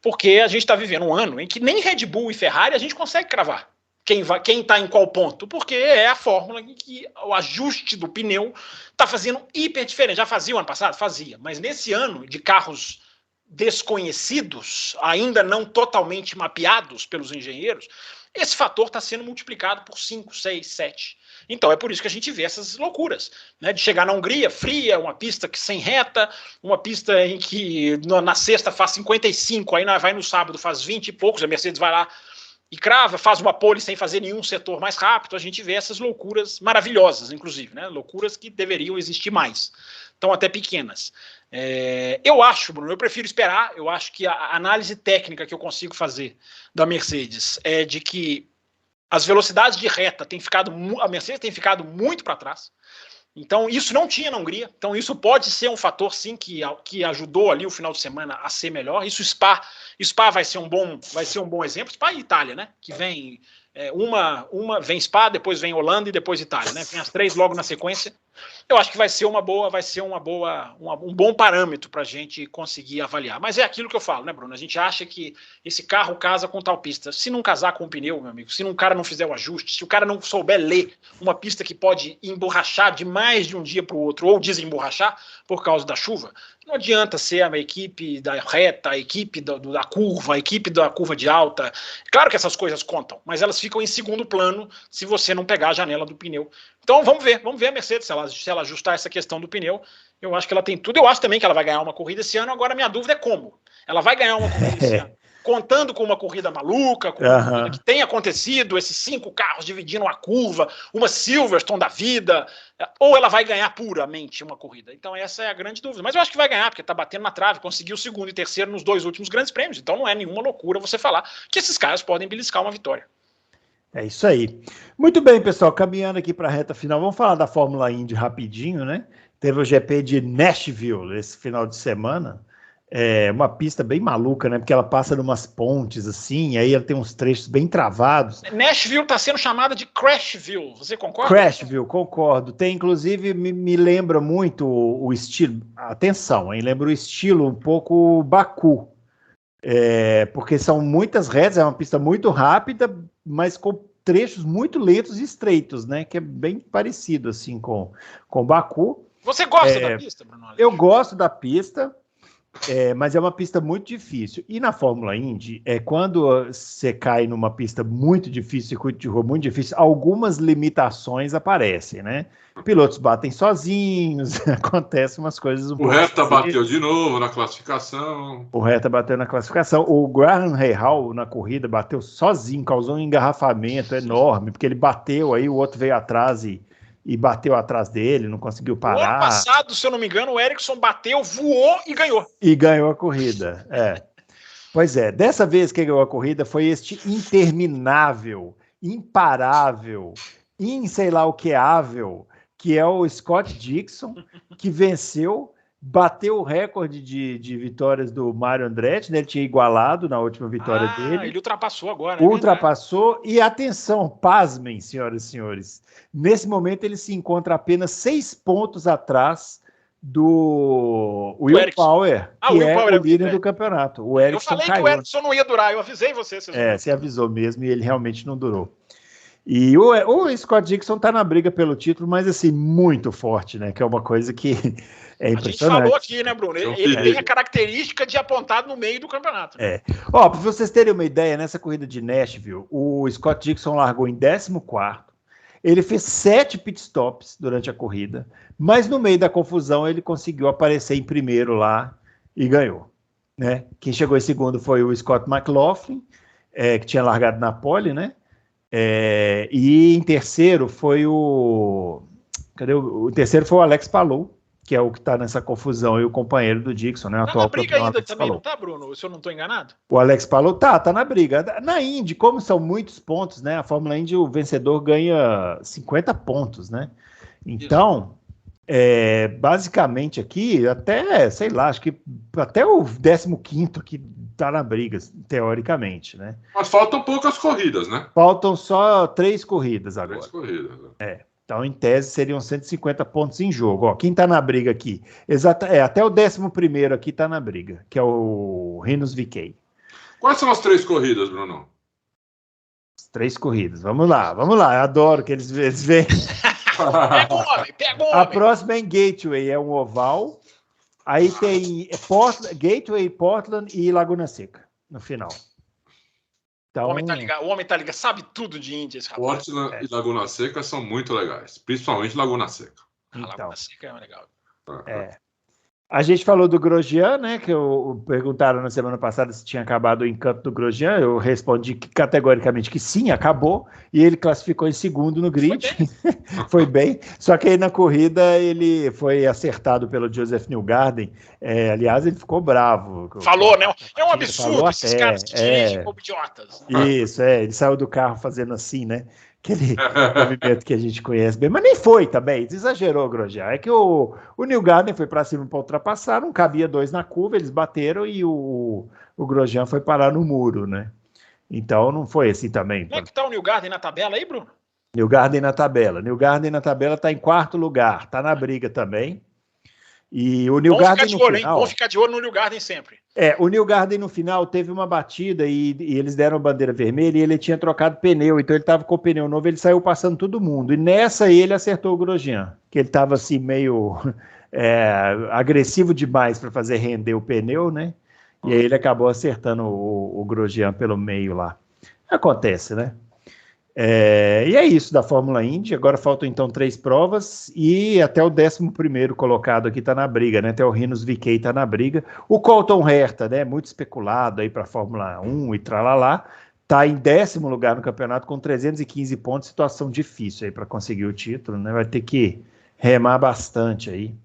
porque a gente está vivendo um ano em que nem Red Bull e Ferrari a gente consegue cravar quem está em qual ponto, porque é a fórmula em que o ajuste do pneu está fazendo hiper diferente. Já fazia o ano passado? Fazia, mas nesse ano de carros desconhecidos, ainda não totalmente mapeados pelos engenheiros, esse fator está sendo multiplicado por 5, 6, 7. Então é por isso que a gente vê essas loucuras, né, de chegar na Hungria, fria, uma pista que sem reta, uma pista em que na sexta faz 55, aí vai no sábado faz 20 e poucos, a Mercedes vai lá e crava, faz uma pole sem fazer nenhum setor mais rápido. A gente vê essas loucuras maravilhosas, inclusive, né? Loucuras que deveriam existir mais, tão até pequenas. Eu acho, Bruno, eu prefiro esperar. Eu acho que a análise técnica que eu consigo fazer da Mercedes é de que as velocidades de reta a Mercedes tem ficado muito para trás. Então, isso não tinha na Hungria. Então, isso pode ser um fator, sim, que ajudou ali o final de semana a ser melhor. Isso, Spa vai ser um bom exemplo. Spa e Itália, né? Que vem vem Spa, depois vem Holanda e depois Itália, né? Vem as 3 logo na sequência. eu acho que vai ser um bom parâmetro para a gente conseguir avaliar. Mas é aquilo que eu falo, né, Bruno? A gente acha que esse carro casa com tal pista. Se não casar com o pneu, meu amigo, se um cara não fizer o ajuste, se o cara não souber ler uma pista que pode emborrachar de mais de um dia para o outro, ou desemborrachar por causa da chuva, não adianta ser a equipe da reta, a equipe da curva, a equipe da curva de alta. Claro que essas coisas contam, mas elas ficam em segundo plano se você não pegar a janela do pneu. Então vamos ver a Mercedes, se ela ajustar essa questão do pneu. Eu acho que ela tem tudo. Eu acho também que ela vai ganhar uma corrida esse ano. Agora minha dúvida é como. Ela vai ganhar uma corrida esse ano, contando com uma corrida maluca, com uma corrida que tem acontecido, esses 5 carros dividindo uma curva, uma Silverstone da vida, ou ela vai ganhar puramente uma corrida. Então essa é a grande dúvida. Mas eu acho que vai ganhar, porque está batendo na trave, conseguiu o segundo e terceiro nos 2 últimos grandes prêmios. Então não é nenhuma loucura você falar que esses caras podem beliscar uma vitória. É isso aí. Muito bem, pessoal, caminhando aqui para a reta final, vamos falar da Fórmula Indy rapidinho, né? Teve o GP de Nashville esse final de semana. É uma pista bem maluca, né? Porque ela passa numas pontes assim, e aí ela tem uns trechos bem travados. Nashville está sendo chamada de Crashville, você concorda? Crashville, concordo. Tem, inclusive, me lembra muito o estilo. Atenção, hein? Lembra o estilo um pouco Baku. Porque são muitas retas, é uma pista muito rápida, mas com trechos muito lentos e estreitos, né? Que é bem parecido assim com Baku. Você gosta da pista, Bruno? Eu gosto da pista. Mas é uma pista muito difícil. E na Fórmula Indy, quando você cai numa pista muito difícil, circuito de rua muito difícil, algumas limitações aparecem, né? Pilotos batem sozinhos, acontecem umas coisas... O Reta bateu de novo na classificação. O Reta bateu na classificação. O Graham Rahal, na corrida, bateu sozinho, causou um engarrafamento enorme, porque ele bateu, aí o outro veio atrás e bateu atrás dele, não conseguiu parar. No ano passado, se eu não me engano, o Ericsson bateu, voou e ganhou. E ganhou a corrida, Pois é, dessa vez que ganhou a corrida foi este interminável, imparável, sei lá o que é o Scott Dixon, que venceu, bateu o recorde de vitórias do Mário Andretti, né? Ele tinha igualado na última vitória dele. Ele ultrapassou agora. Ultrapassou, e atenção, pasmem, senhoras e senhores, nesse momento ele se encontra apenas 6 pontos atrás do Will Power, que é o líder do campeonato. O Ericsson eu falei que o Ericsson não ia durar, eu avisei você. Você avisou mesmo, e ele realmente não durou. E o Scott Dixon tá na briga pelo título, mas assim, muito forte, né? Que é uma coisa que é impressionante. A gente falou aqui, né, Bruno? Ele tem a característica de apontado no meio do campeonato. Para vocês terem uma ideia, nessa corrida de Nashville, o Scott Dixon largou em 14º, ele fez 7 pitstops durante a corrida, mas no meio da confusão ele conseguiu aparecer em primeiro lá e ganhou, né? Quem chegou em segundo foi o Scott McLaughlin, que tinha largado na pole, né? E em terceiro foi o terceiro foi o Alex Palou, que é o que está nessa confusão, e o companheiro do Dixon, né? Tá na briga ainda também, não tá, Bruno? Se eu não estou enganado. O Alex Palou tá na briga. Na Indy, como são muitos pontos, né? A Fórmula Indy, o vencedor ganha 50 pontos, né? Então, basicamente aqui, até, sei lá, acho que até o 15º que tá na briga, teoricamente, né? Mas faltam poucas corridas, né? Faltam só 3 corridas agora. 3 corridas. Então, em tese, seriam 150 pontos em jogo. Quem tá na briga aqui? Até o 11º aqui tá na briga, que é o Rinus VeeKay. Quais são as 3 corridas, Bruno? As 3 corridas. Vamos lá. Eu adoro que eles veem. Pega o homem. A próxima é em Gateway, é um oval. Aí tem Gateway, Portland e Laguna Seca, no final. Então, o homem tá ligado, sabe tudo de Indy, esse rapaz. Portland e Laguna Seca são muito legais, principalmente Laguna Seca. Laguna Seca é legal. A gente falou do Grosjean, né? Que perguntaram na semana passada se tinha acabado o encanto do Grosjean. Eu respondi categoricamente que sim, acabou. E ele classificou em segundo no grid. Foi bem. Só que aí na corrida ele foi acertado pelo Joseph Newgarden. Aliás, ele ficou bravo. Falou, né? É um absurdo esses caras que dirigem como idiotas. Isso, ele saiu do carro fazendo assim, né? Aquele movimento que a gente conhece bem, mas nem foi também, exagerou o Grosjean. É que o Newgarden foi para cima para ultrapassar, não cabia 2 na curva, eles bateram e o Grosjean foi parar no muro, né? Então não foi assim também. Como é que tá o Newgarden na tabela aí, Bruno? Newgarden na tabela. Newgarden na tabela está em 4º lugar, está na briga também. E o Newgarden no final... Vamos ficar de olho no Newgarden sempre. O Newgarden no final teve uma batida e eles deram bandeira vermelha e ele tinha trocado pneu, então ele estava com o pneu novo, ele saiu passando todo mundo. E nessa ele acertou o Grosjean, que ele estava assim meio agressivo demais para fazer render o pneu, né? E aí ele acabou acertando o Grosjean pelo meio lá. Acontece, né? E é isso da Fórmula Indy. Agora faltam então 3 provas e até o 11º colocado aqui está na briga, né? Até o Rinus VeeKay está na briga. O Colton Herta, né? Muito especulado aí para a Fórmula 1 e tralalá, está em 10º lugar no campeonato com 315 pontos. Situação difícil aí para conseguir o título, né? Vai ter que remar bastante aí.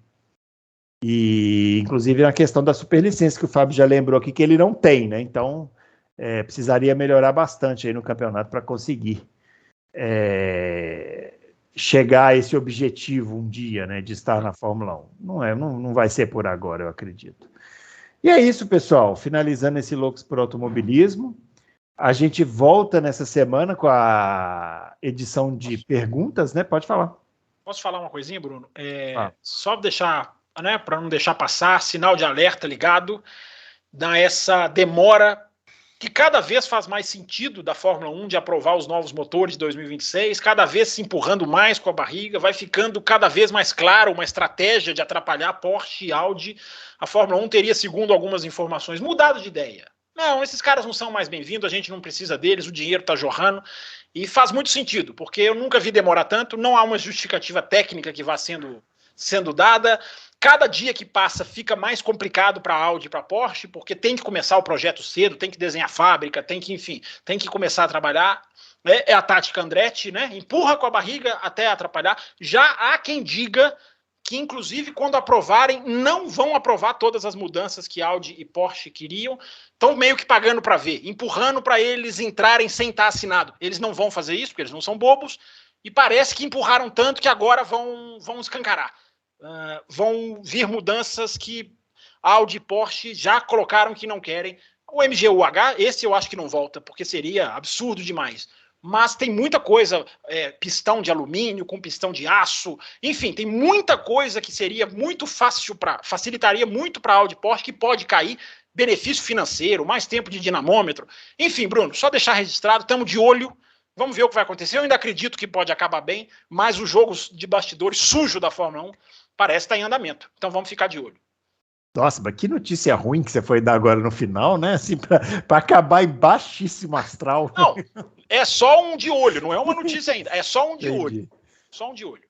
E inclusive na questão da superlicença que o Fábio já lembrou aqui que ele não tem, né? Então precisaria melhorar bastante aí no campeonato para conseguir chegar a esse objetivo um dia, né, de estar na Fórmula 1. Não vai ser por agora, eu acredito. E é isso, pessoal. Finalizando esse Loucos por Automobilismo, a gente volta nessa semana com a edição de perguntas, né? Pode falar. Posso falar uma coisinha, Bruno? Só deixar, né, para não deixar passar, sinal de alerta ligado, essa demora que cada vez faz mais sentido da Fórmula 1 de aprovar os novos motores de 2026, cada vez se empurrando mais com a barriga, vai ficando cada vez mais claro uma estratégia de atrapalhar Porsche e Audi. A Fórmula 1 teria, segundo algumas informações, mudado de ideia. Não, esses caras não são mais bem-vindos, a gente não precisa deles, o dinheiro está jorrando, e faz muito sentido, porque eu nunca vi demorar tanto, não há uma justificativa técnica que vá sendo dada. Cada dia que passa fica mais complicado para a Audi e para a Porsche, porque tem que começar o projeto cedo, tem que desenhar fábrica, tem que começar a trabalhar. É a tática Andretti, né? Empurra com a barriga até atrapalhar. Já há quem diga que, inclusive, quando aprovarem, não vão aprovar todas as mudanças que Audi e Porsche queriam. Estão meio que pagando para ver, empurrando para eles entrarem sem estar assinado. Eles não vão fazer isso, porque eles não são bobos, e parece que empurraram tanto que agora vão escancarar. Vão vir mudanças que Audi e Porsche já colocaram que não querem. O MGU-H, esse eu acho que não volta, porque seria absurdo demais. Mas tem muita coisa, pistão de alumínio com pistão de aço, enfim, tem muita coisa que seria muito fácil, facilitaria muito para a Audi e Porsche, que pode cair, benefício financeiro, mais tempo de dinamômetro. Enfim, Bruno, só deixar registrado, estamos de olho. Vamos ver o que vai acontecer. Eu ainda acredito que pode acabar bem, mas os jogos de bastidores sujo da Fórmula 1 parece estar em andamento. Então vamos ficar de olho. Nossa, mas que notícia ruim que você foi dar agora no final, né? Assim, para acabar em baixíssimo astral. Não, é só um de olho, não é uma notícia ainda. É só um de olho. Só um de olho.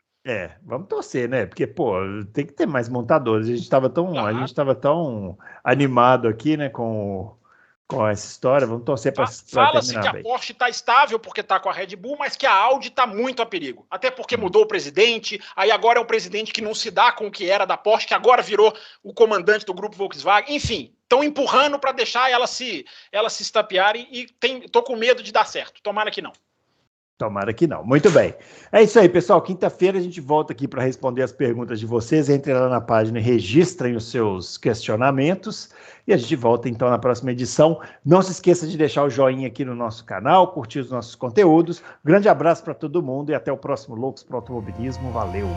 Vamos torcer, né? Porque, pô, tem que ter mais montadores. A gente estava tão animado aqui, né, com essa história. Vamos torcer para Fala-se que a Porsche está estável porque está com a Red Bull, mas que a Audi está muito a perigo. Até porque mudou o presidente, aí agora é um presidente que não se dá com o que era da Porsche, que agora virou o comandante do grupo Volkswagen. Enfim, estão empurrando para deixar ela se estapearem e tô com medo de dar certo. Tomara que não. Tomara que não. Muito bem. É isso aí, pessoal. Quinta-feira a gente volta aqui para responder as perguntas de vocês. Entrem lá na página e registrem os seus questionamentos. E a gente volta então na próxima edição. Não se esqueça de deixar o joinha aqui no nosso canal, curtir os nossos conteúdos. Grande abraço para todo mundo e até o próximo Loucos pro Automobilismo. Valeu!